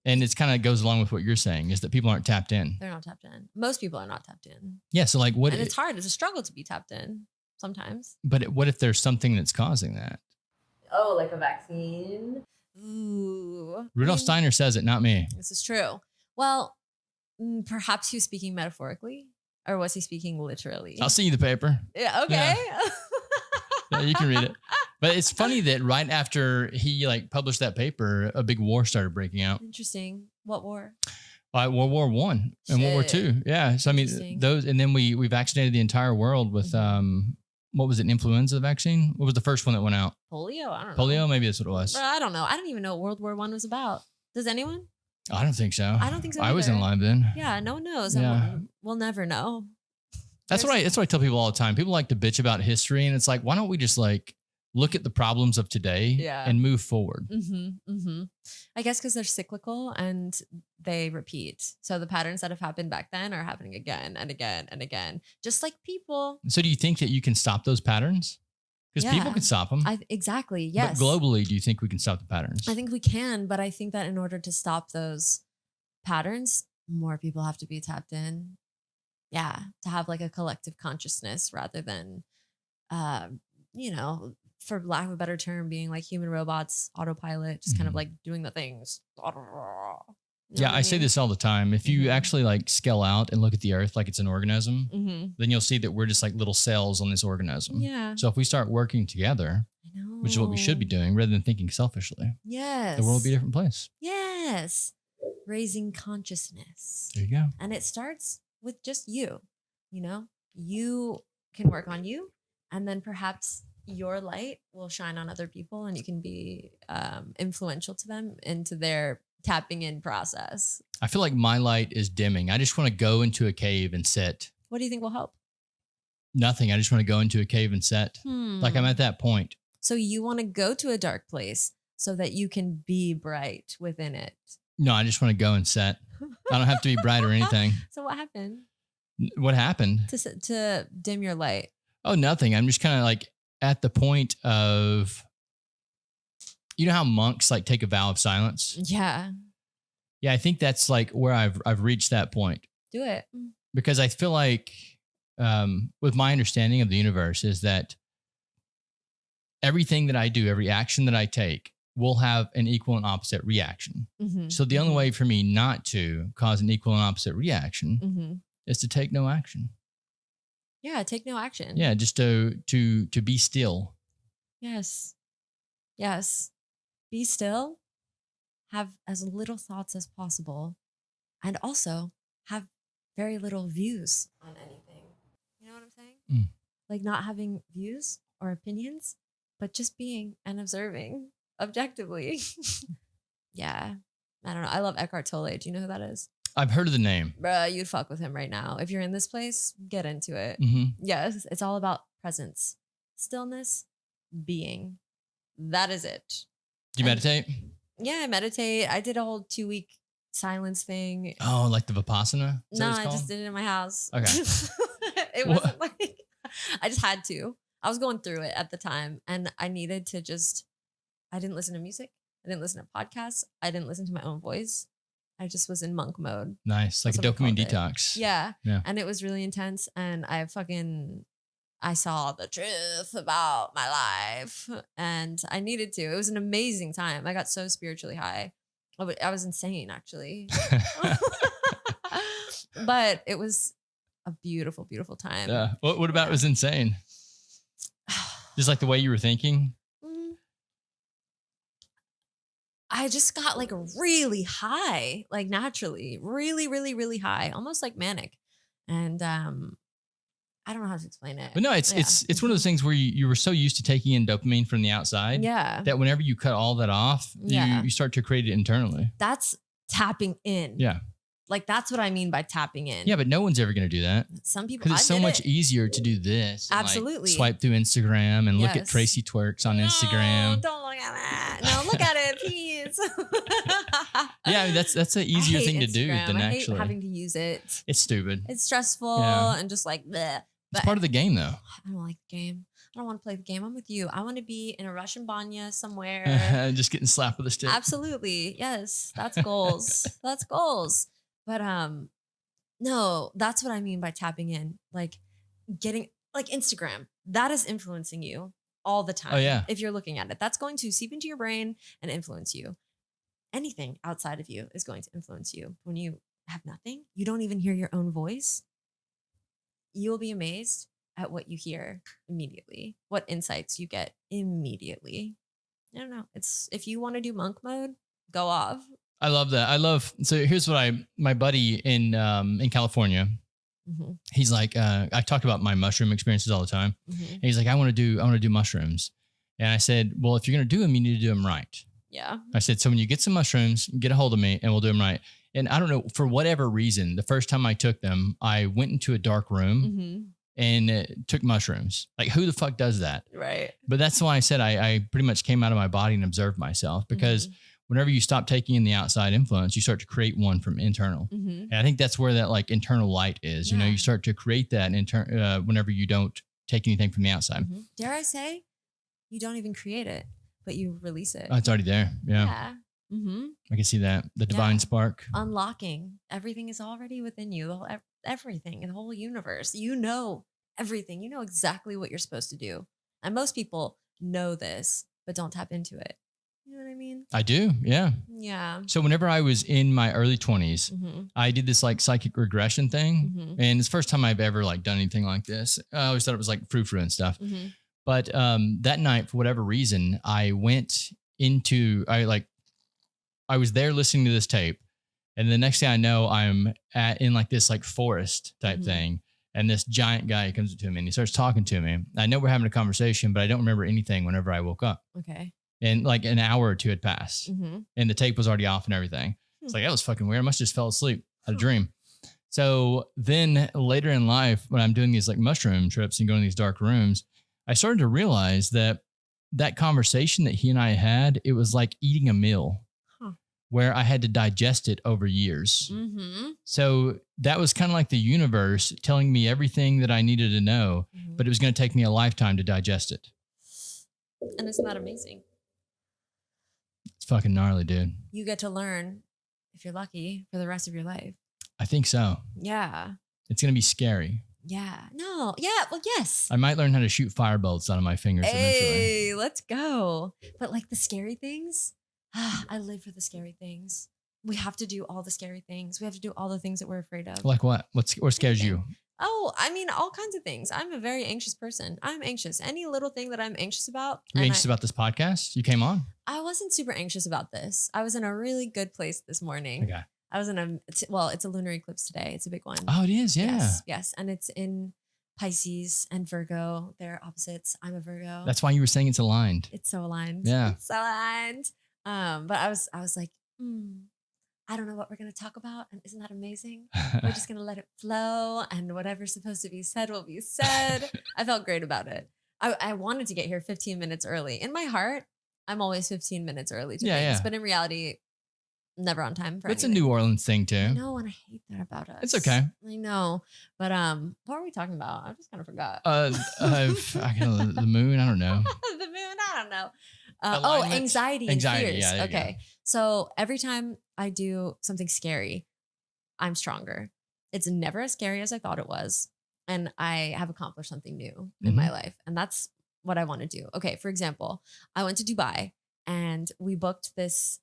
And it's kind of goes along with what you're saying is that people aren't tapped in. They're not tapped in. Most people are not tapped in. Yeah. So like what? And it's hard. It's a struggle to be tapped in sometimes. But what if there's something that's causing that? Oh, like a vaccine? Ooh. Rudolf Steiner says it, not me. This is true. Well, perhaps he was speaking metaphorically, or was he speaking literally? I'll see you the paper. Yeah. Okay. Yeah, you can read it. But it's funny that right after he like published that paper, a big war started breaking out. Interesting. What war? World War I and World War II. Yeah. So I mean those, and then we vaccinated the entire world with what was it? Influenza vaccine? What was the first one that went out? Polio? I don't know. Polio? Maybe that's what it was. I don't know. I don't even know what World War I was about. Does anyone? I don't think so. I don't think so. I wasn't alive then. Yeah, no one knows. Yeah. We'll never know. That's what I tell people all the time. People like to bitch about history, and it's like, why don't we just like look at the problems of today and move forward? I guess because they're cyclical and they repeat. So the patterns that have happened back then are happening again and again and again, just like people. So do you think that you can stop those patterns? Because people can stop them. Exactly. Yes. But globally, do you think we can stop the patterns? I think we can, but I think that in order to stop those patterns, more people have to be tapped in. Yeah. To have like a collective consciousness rather than, for lack of a better term, being like human robots, autopilot, just kind of like doing the things. I say this all the time. If you actually like scale out and look at the earth like it's an organism, then you'll see that we're just like little cells on this organism. Yeah. So if we start working together, which is what we should be doing rather than thinking selfishly, yes, the world will be a different place. Yes. Raising consciousness. There you go. And it starts with just you. You can work on you, and then perhaps your light will shine on other people and you can be influential to them into their tapping in process. I feel like my light is dimming. I just want to go into a cave and sit. What do you think will help? Nothing. I just want to go into a cave and sit. Like I'm at that point. So you want to go to a dark place so that you can be bright within it. No, I just want to go and sit. I don't have to be bright or anything. So what happened? What happened? To dim your light. Oh, nothing. I'm just kind of like at the point of, you know how monks like take a vow of silence? Yeah. Yeah, I think that's like where I've reached that point. Do it. Because I feel like with my understanding of the universe is that everything that I do, every action that I take will have an equal and opposite reaction. So the only way for me not to cause an equal and opposite reaction is to take no action. Yeah, take no action. Yeah, just to be still. Yes. Yes. Be still. Have as little thoughts as possible. And also have very little views on anything. You know what I'm saying? Like not having views or opinions, but just being and observing objectively. Yeah. I don't know. I love Eckhart Tolle. Do you know who that is? I've heard of the name. Bruh, you'd fuck with him right now. If you're in this place, get into it. Yes, it's all about presence, stillness, being. That is it. Do you meditate? Yeah, I meditate. I did a whole 2-week silence thing. Oh, like the Vipassana? No, I just did it in my house. Okay. It wasn't like, I just had to. I was going through it at the time and I needed to I didn't listen to music. I didn't listen to podcasts. I didn't listen to my own voice. I just was in monk mode. Nice. Like a dopamine detox. Yeah. And it was really intense. And I saw the truth about my life and I needed to. It was an amazing time. I got so spiritually high. I was insane, actually. But it was a beautiful, beautiful time. Yeah. What about it was insane? Just like the way you were thinking? I just got like really high, like naturally, really, really, really high, almost like manic. And I don't know how to explain it. But no, it's one of those things where you were so used to taking in dopamine from the outside that whenever you cut all that off, you start to create it internally. That's tapping in. Yeah. Like that's what I mean by tapping in. Yeah, but no one's ever going to do that. Some people, because it's so much easier to do this. Absolutely. Like swipe through Instagram and look at Tracy Twerks on Instagram. Don't look at that. No, look at it, please. Yeah, I mean, that's an easier thing to do than I actually hate having to use it. It's stupid. It's stressful and just like bleh. It's part of the game, though. I don't like the game. I don't want to play the game. I'm with you. I want to be in a Russian banya somewhere. Just getting slapped with a stick. Absolutely. Yes. That's goals. That's goals. But no, that's what I mean by tapping in. Like getting like Instagram. That is influencing you all the time. Oh, yeah. If you're looking at it. That's going to seep into your brain and influence you. Anything outside of you is going to influence you. When you have nothing, you don't even hear your own voice. You'll be amazed at what you hear immediately, what insights you get immediately. I don't know. It's if you want to do monk mode, go off. I love that. So here's what my buddy in California, He's like, I talk about my mushroom experiences all the time. And he's like, I want to do mushrooms. And I said, well, if you're going to do them, you need to do them right. Yeah. I said, so when you get some mushrooms, get a hold of me and we'll do them right. And I don't know, for whatever reason, the first time I took them, I went into a dark room and took mushrooms. Like, who the fuck does that? Right. But that's why I said I pretty much came out of my body and observed myself, because whenever you stop taking in the outside influence, you start to create one from internal. And I think that's where that like internal light is. You know, you start to create that whenever you don't take anything from the outside. Dare I say, you don't even create it, but you release it. Oh, it's already there. Yeah. I can see that. The divine spark. Unlocking. Everything is already within you. Everything in the whole universe. You know everything. You know exactly what you're supposed to do. And most people know this, but don't tap into it. You know what I mean? I do. Yeah. Yeah. So whenever I was in my early 20s, I did this like psychic regression thing. And it's the first time I've ever like done anything like this. I always thought it was like frou-frou and stuff. But that night, for whatever reason, I went into, I was there listening to this tape. And the next thing I know, I'm in like this like forest type thing. And this giant guy comes up to me and he starts talking to me. I know we're having a conversation, but I don't remember anything whenever I woke up. Okay. And like an hour or two had passed and the tape was already off and everything. It's like, that was fucking weird. I must have just fell asleep, had a dream. So then later in life, when I'm doing these like mushroom trips and going to these dark rooms, I started to realize that conversation that he and I had, it was like eating a meal where I had to digest it over years. So that was kind of like the universe telling me everything that I needed to know, but it was going to take me a lifetime to digest it. And isn't that amazing? It's fucking gnarly, dude. You get to learn, if you're lucky, for the rest of your life. I think so. Yeah. It's going to be scary. Yeah. No. Yeah. Well, yes. I might learn how to shoot firebolts out of my fingers eventually. Hey, let's go. But like the scary things, I live for the scary things. We have to do all the scary things. We have to do all the things that we're afraid of. Like what? What scares you? Oh, I mean, all kinds of things. I'm a very anxious person. I'm anxious. Any little thing that I'm anxious about. You're anxious about this podcast? You came on? I wasn't super anxious about this. I was in a really good place this morning. Okay. I was in it's a lunar eclipse today. It's a big one. Oh, it is? Yeah. Yes. And it's in Pisces and Virgo. They're opposites. I'm a Virgo. That's why you were saying it's aligned. It's so aligned. Yeah. It's so aligned. But I was like, I don't know what we're going to talk about. And isn't that amazing? We're just going to let it flow. And whatever's supposed to be said will be said. I felt great about it. I wanted to get here 15 minutes early. In my heart, I'm always 15 minutes early to things. Yeah. But in reality, never on time for It's anything. a New Orleans thing too. I know, and I hate that about us. It's okay. I know. But what are we talking about? I just kind of forgot. The moon, I don't know. The moon, I don't know. Alignment? Anxiety and fears. Yeah, okay. So every time I do something scary, I'm stronger. It's never as scary as I thought it was. And I have accomplished something new in my life. And that's what I want to do. Okay. For example, I went to Dubai and we booked this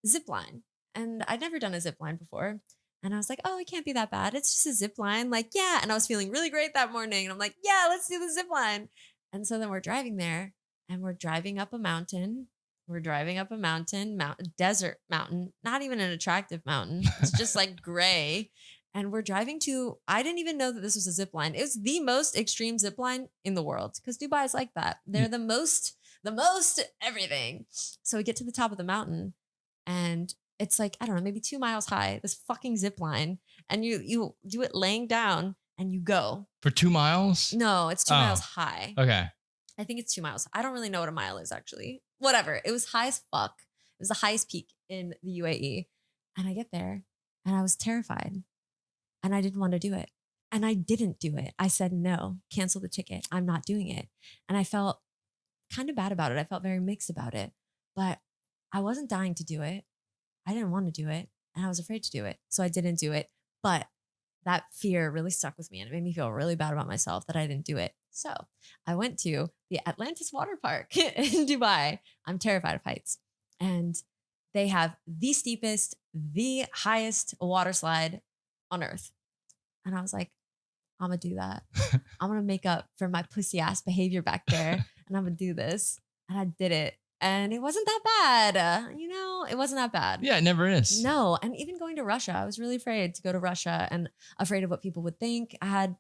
zip line. And I'd never done a zip line before. And I was like, oh, it can't be that bad. It's just a zip line. Like, yeah. And I was feeling really great that morning. And I'm like, yeah, let's do the zip line. And so then we're driving there and we're driving up a mountain. Desert mountain, not even an attractive mountain. It's just like gray. And we're driving I didn't even know that this was a zip line. It was the most extreme zip line in the world because Dubai is like that. They're the most everything. So we get to the top of the mountain and it's like, I don't know, maybe 2 miles high, this fucking zip line. And you do it laying down and you go. For 2 miles? No, it's 2 miles high. Okay. I think it's 2 miles. I don't really know what a mile is actually. Whatever. It was high as fuck. It was the highest peak in the UAE. And I get there and I was terrified and I didn't want to do it. And I didn't do it. I said, no, cancel the ticket. I'm not doing it. And I felt kind of bad about it. I felt very mixed about it, but I wasn't dying to do it. I didn't want to do it and I was afraid to do it. So I didn't do it. But that fear really stuck with me and it made me feel really bad about myself that I didn't do it. So I went to the Atlantis water park in Dubai. I'm terrified of heights. And they have the steepest, the highest water slide on earth. And I was like, I'm going to do that. I'm going to make up for my pussy ass behavior back there. And I'm going to do this. And I did it. And it wasn't that bad. It wasn't that bad. Yeah, it never is. No. And even going to Russia, I was really afraid to go to Russia and afraid of what people would think. I had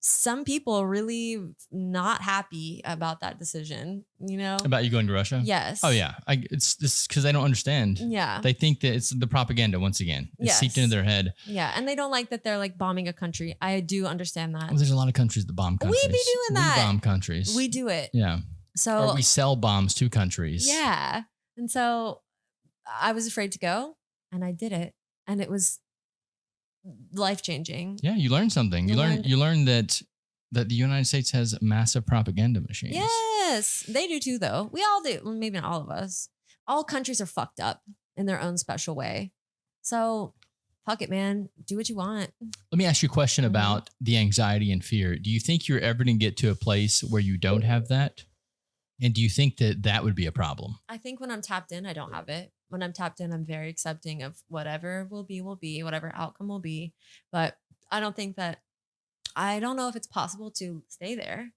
some people really not happy about that decision, About you going to Russia? Yes. Oh yeah. It's this because they don't understand. Yeah. They think that it's the propaganda once again. It's seeped into their head. Yeah. And they don't like that they're like bombing a country. I do understand that. Well, there's a lot of countries that bomb countries. We be doing that. We bomb countries. We do it. Yeah. So or we sell bombs to countries. Yeah. And so I was afraid to go and I did it. And it was life-changing. Yeah, you learn something. You learn that the United States has massive propaganda machines. Yes, they do too, though. We all do. Well, maybe not all of us. All countries are fucked up in their own special way. So, fuck it, man. Do what you want. Let me ask you a question about the anxiety and fear. Do you think you're ever going to get to a place where you don't have that? And do you think that would be a problem? I think when I'm tapped in, I don't have it. When I'm tapped in, I'm very accepting of whatever will be, whatever outcome will be. But I don't know if it's possible to stay there,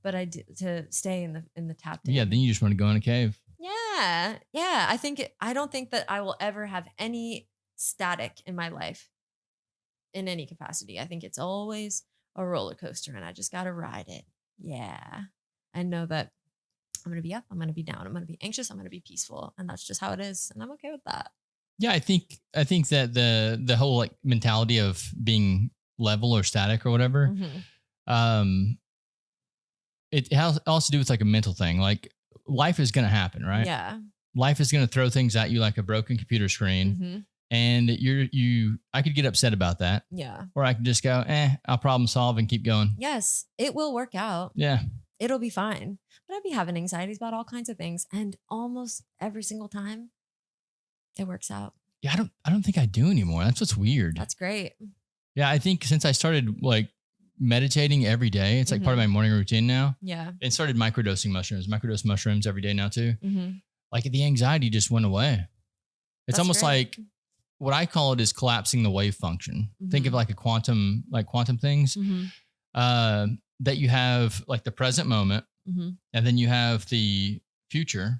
but to stay in the tapped in. Yeah, then you just want to go in a cave. Yeah. Yeah. I don't think that I will ever have any static in my life in any capacity. I think it's always a roller coaster and I just got to ride it. Yeah. I know that I'm going to be up. I'm going to be down. I'm going to be anxious. I'm going to be peaceful. And that's just how it is. And I'm okay with that. Yeah. I think that the whole like mentality of being level or static or whatever, it has also to do with like a mental thing. Like life is going to happen, right? Yeah. Life is going to throw things at you like a broken computer screen. And I could get upset about that. Yeah. Or I could just go, I'll problem solve and keep going. Yes. It will work out. Yeah. It'll be fine. But I'd be having anxieties about all kinds of things. And almost every single time it works out. Yeah. I don't think I do anymore. That's what's weird. That's great. Yeah. I think since I started like meditating every day, it's like part of my morning routine now. Yeah. And started microdose mushrooms every day now too. Like the anxiety just went away. It's almost like what I call it is collapsing the wave function. Think of like quantum things. That you have like the present moment and then you have the future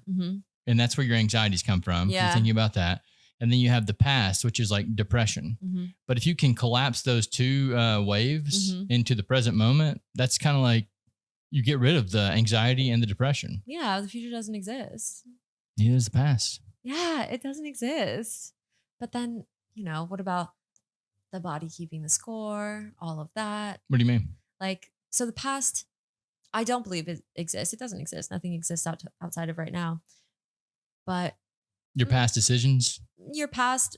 and that's where your anxieties come from. Yeah. You're thinking about that. And then you have the past, which is like depression. But if you can collapse those two waves into the present moment, that's kind of like you get rid of the anxiety and the depression. Yeah. The future doesn't exist. Neither does the past. Yeah. It doesn't exist. But then, what about the body keeping the score, all of that? What do you mean? Like, so the past, I don't believe it exists. It doesn't exist. Nothing exists outside of right now. But your past decisions? Your past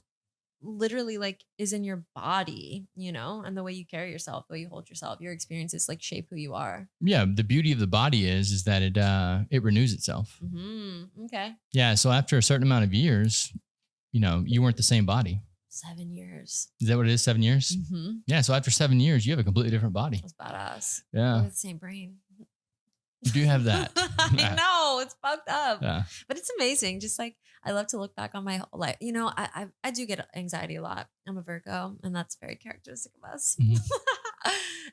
literally like is in your body, and the way you carry yourself, the way you hold yourself, your experiences like shape who you are. Yeah. The beauty of the body is that it renews itself. Okay. Yeah. So after a certain amount of years, you weren't the same body. 7 years. Is that what it is? 7 years? Yeah. So after 7 years, you have a completely different body. That's badass. Yeah. We have the same brain. You do have that. I know. It's fucked up. Yeah. But it's amazing. Just like I love to look back on my whole life. I do get anxiety a lot. I'm a Virgo, and that's very characteristic of us.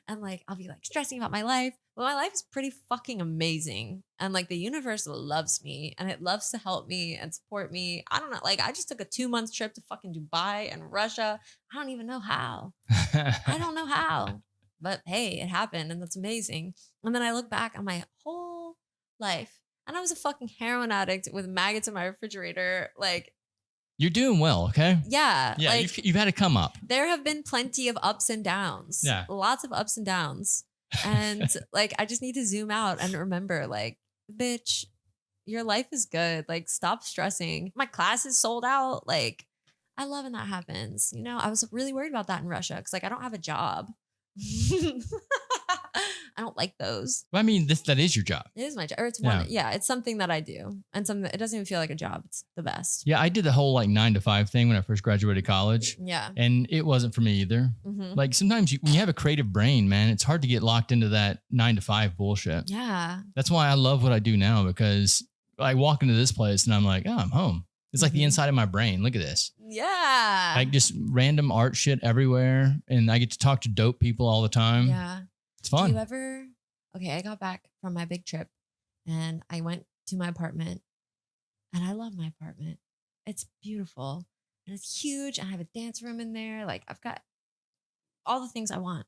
And like I'll be like stressing about my life. But my life is pretty fucking amazing. And like the universe loves me and it loves to help me and support me. I don't know. Like I just took a 2-month trip to fucking Dubai and Russia. I don't even know how. I don't know how. But hey, it happened and that's amazing. And then I look back on my whole life and I was a fucking heroin addict with maggots in my refrigerator. Like, you're doing well, okay? Yeah. Yeah, like, you've had to come up. There have been plenty of ups and downs. Yeah. Lots of ups and downs. And like, I just need to zoom out and remember, like, bitch, your life is good. Like, stop stressing. My class is sold out. Like, I love when that happens. I was really worried about that in Russia because like I don't have a job. I don't like those. Well, I mean, that is your job. It is my job. Or it's one. Yeah, it's something that I do. And something it doesn't even feel like a job. It's the best. Yeah, I did the whole like 9 to 5 thing when I first graduated college. Yeah. And it wasn't for me either. Like sometimes when you have a creative brain, man, it's hard to get locked into that 9 to 5 bullshit. Yeah. That's why I love what I do now because I walk into this place and I'm like, oh, I'm home. It's like the inside of my brain. Look at this. Yeah. Like just random art shit everywhere. And I get to talk to dope people all the time. Yeah. It's fun. I got back from my big trip and I went to my apartment And I love my apartment. It's beautiful and it's huge. And I have a dance room in there. Like I've got all the things I want.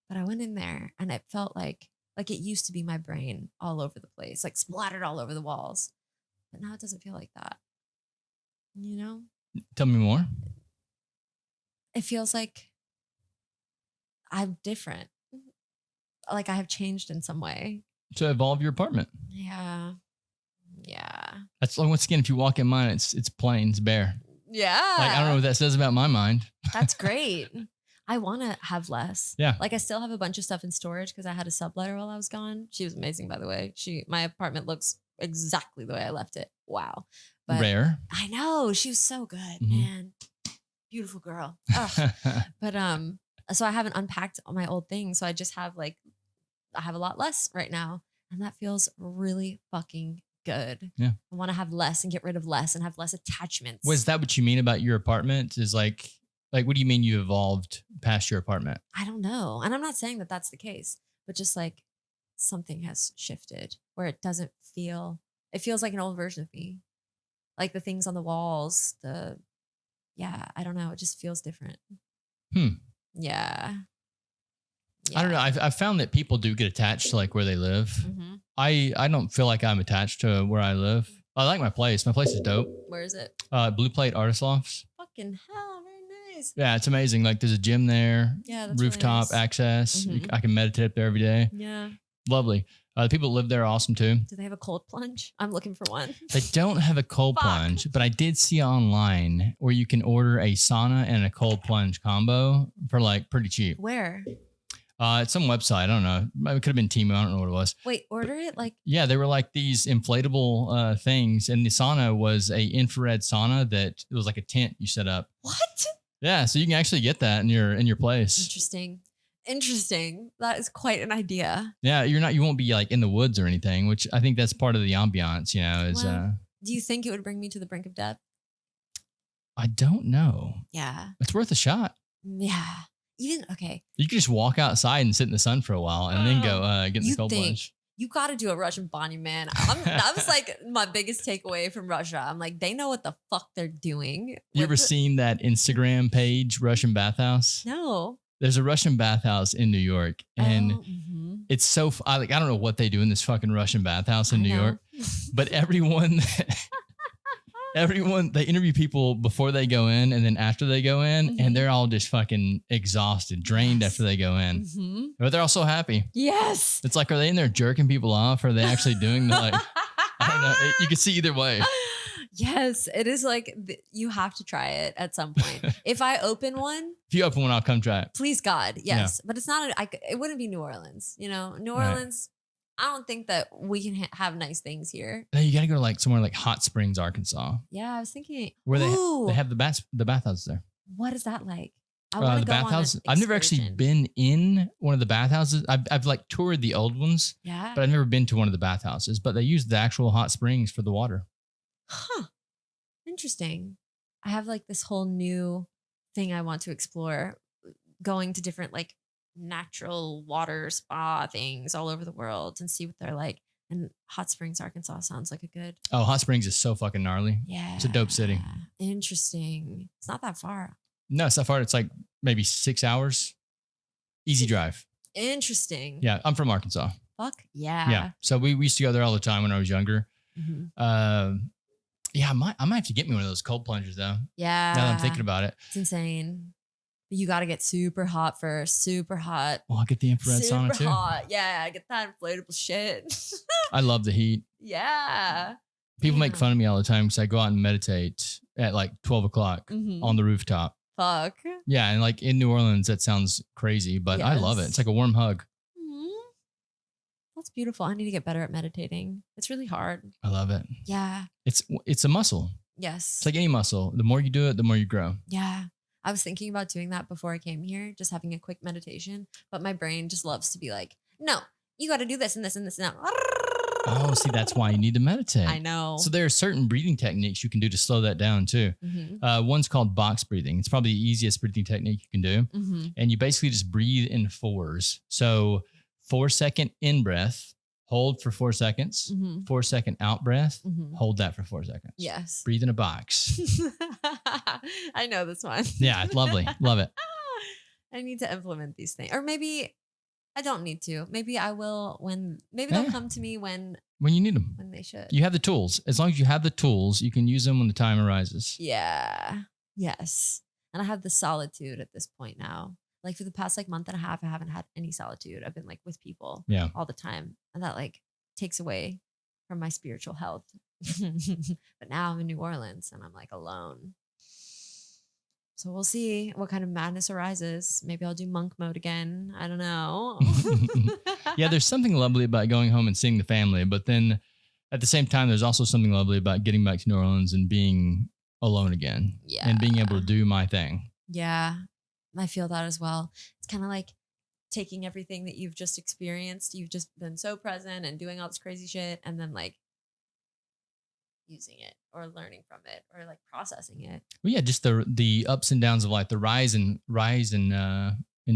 But I went in there and it felt like it used to be my brain all over the place, like splattered all over the walls. But now it doesn't feel like that. You know? Tell me more. It feels like I'm different. Like I have changed in some way. To evolve your apartment. Yeah. Yeah. That's like, once again, if you walk in mine, it's plain, it's bare. Yeah. Like, I don't know what that says about my mind. That's great. I want to have less. Yeah. Like I still have a bunch of stuff in storage because I had a subletter while I was gone. She was amazing, by the way. My apartment looks exactly the way I left it. Wow. But rare. I know. She was so good, man. Beautiful girl. But so I haven't unpacked all my old things. So I just have I have a lot less right now. And that feels really fucking good. Yeah. I want to have less and get rid of less and have less attachments. Was that what you mean about your apartment? Is like, what do you mean you evolved past your apartment? I don't know. And I'm not saying that that's the case, but just like something has shifted where it feels like an old version of me. Like the things on the walls, I don't know. It just feels different. Yeah. I don't know. I've found that people do get attached to like where they live. Mm-hmm. I don't feel like I'm attached to where I live. I like my place. My place is dope. Where is it? Blue Plate Artist Lofts. Fucking hell, very nice. Yeah, it's amazing. Like there's a gym there. Yeah, that's rooftop really nice. access. Mm-hmm. I can meditate up there every day. Yeah. Lovely. The people that live there are awesome too. Do they have a cold plunge? I'm looking for one. They don't have a cold plunge, but I did see online where you can order a sauna and a cold plunge combo for like pretty cheap. Where? It's some website. I don't know. It could have been Temu. I don't know what it was. Wait, order it like? Yeah, they were like these inflatable things, and the sauna was a infrared sauna that it was like a tent you set up. What? Yeah, so you can actually get that in your place. Interesting. That is quite an idea. Yeah, you won't be like in the woods or anything, which I think that's part of the ambiance. You know, is do you think it would bring me to the brink of death? I don't know. Yeah, it's worth a shot. Yeah. Even okay. You could just walk outside and sit in the sun for a while and then go get in the cold plunge. You got to do a Russian banya, man. That was like my biggest takeaway from Russia. I'm like, they know what the fuck they're doing. You ever seen that Instagram page, Russian bathhouse? No. There's a Russian bathhouse in New York, and it's so I don't know what they do in this fucking Russian bathhouse in New York, but everyone they interview people before they go in and then after they go in, and they're all just fucking exhausted, drained after they go in. But they're all so happy. Yes. It's like, are they in there jerking people off? Or are they actually doing the I don't know. You can see either way. Yes, it is like you have to try it at some point. If I open one. If you open one, I'll come try it. Please God. Yes. Yeah. But it's not, it wouldn't be New Orleans. You know, New Orleans. Right. I don't think that we can have nice things here. No, you got to go to like somewhere like Hot Springs, Arkansas. Yeah, I was thinking where they have the bathhouses there. What is that like? I want to go bathhouse. I've never actually been in one of the bathhouses. I've like toured the old ones. Yeah, but I've never been to one of the bathhouses. But they use the actual hot springs for the water. Huh. Interesting. I have like this whole new thing I want to explore, going to different like natural water spa things all over the world and see what they're like. And Hot Springs, Arkansas sounds like a good. Oh, Hot Springs is so fucking gnarly. Yeah. It's a dope city. Interesting. It's not that far. No, it's not far. It's like maybe 6 hours. Easy drive. Interesting. Yeah. I'm from Arkansas. Fuck yeah. Yeah. So we used to go there all the time when I was younger. Yeah, I might have to get me one of those cold plungers though. Yeah. Now that I'm thinking about it. It's insane. But you got to get super hot first. Super hot. Well, I'll get the infrared sauna too. Super hot. Yeah. Get that inflatable shit. I love the heat. Yeah. People make fun of me all the time because I go out and meditate at like 12 o'clock on the rooftop. Fuck. Yeah. And like in New Orleans, that sounds crazy, but I love it. It's like a warm hug. That's beautiful. I need to get better at meditating. It's really hard. I love it. Yeah. It's a muscle. Yes. It's like any muscle. The more you do it, the more you grow. Yeah. I was thinking about doing that before I came here, just having a quick meditation, but my brain just loves to be like, no, you got to do this and this and this. And that. Oh, see, that's why you need to meditate. I know. So there are certain breathing techniques you can do to slow that down too. One's called box breathing. It's probably the easiest breathing technique you can do. And you basically just breathe in fours. So 4-second in breath, Hold for 4 seconds, 4 second out breath. Hold that for 4 seconds. Yes. Breathe in a box. I know this one. Yeah, it's lovely. Love it. I need to implement these things. Or maybe I don't need to. Maybe I will they'll come to me when you need them. When they should. You have the tools. As long as you have the tools, you can use them when the time arises. Yeah. Yes. And I have the solitude at this point now. Like for the past like month and a half, I haven't had any solitude. I've been like with people all the time. And that like takes away from my spiritual health. But now I'm in New Orleans and I'm like alone. So we'll see what kind of madness arises. Maybe I'll do monk mode again. I don't know. Yeah, there's something lovely about going home and seeing the family. But then at the same time, there's also something lovely about getting back to New Orleans and being alone again. Yeah. And being able to do my thing. Yeah. I feel that as well. It's kind of like taking everything that you've just experienced. You've just been so present and doing all this crazy shit and then like using it or learning from it or like processing it. Well, yeah, just the ups and downs of life, the rise and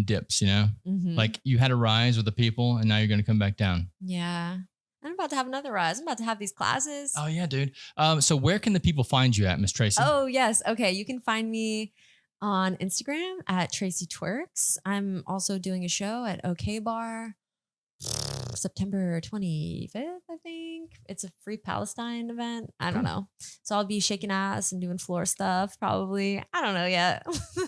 dips, you know? Like you had a rise with the people and now you're going to come back down. Yeah. I'm about to have another rise. I'm about to have these classes. Oh yeah, dude. So where can the people find you at, Miss Tracy? Oh yes. Okay. You can find me on Instagram at Tracy Twerks. I'm also doing a show at OK Bar September 25th, I think. It's a free Palestine event. I don't know. So I'll be shaking ass and doing floor stuff probably. I don't know yet.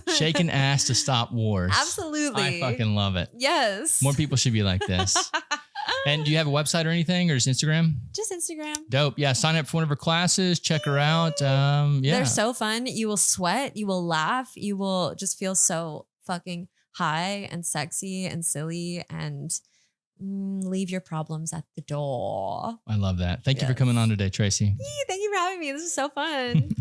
Shaking ass to stop wars. Absolutely. I fucking love it. Yes. More people should be like this. And do you have a website or anything or just Instagram? Just Instagram. Dope. Yeah. Sign up for one of her classes. Check her out. Yeah. They're so fun. You will sweat. You will laugh. You will just feel so fucking high and sexy and silly and leave your problems at the door. I love that. Thank you for coming on today, Tracy. Thank you for having me. This is so fun.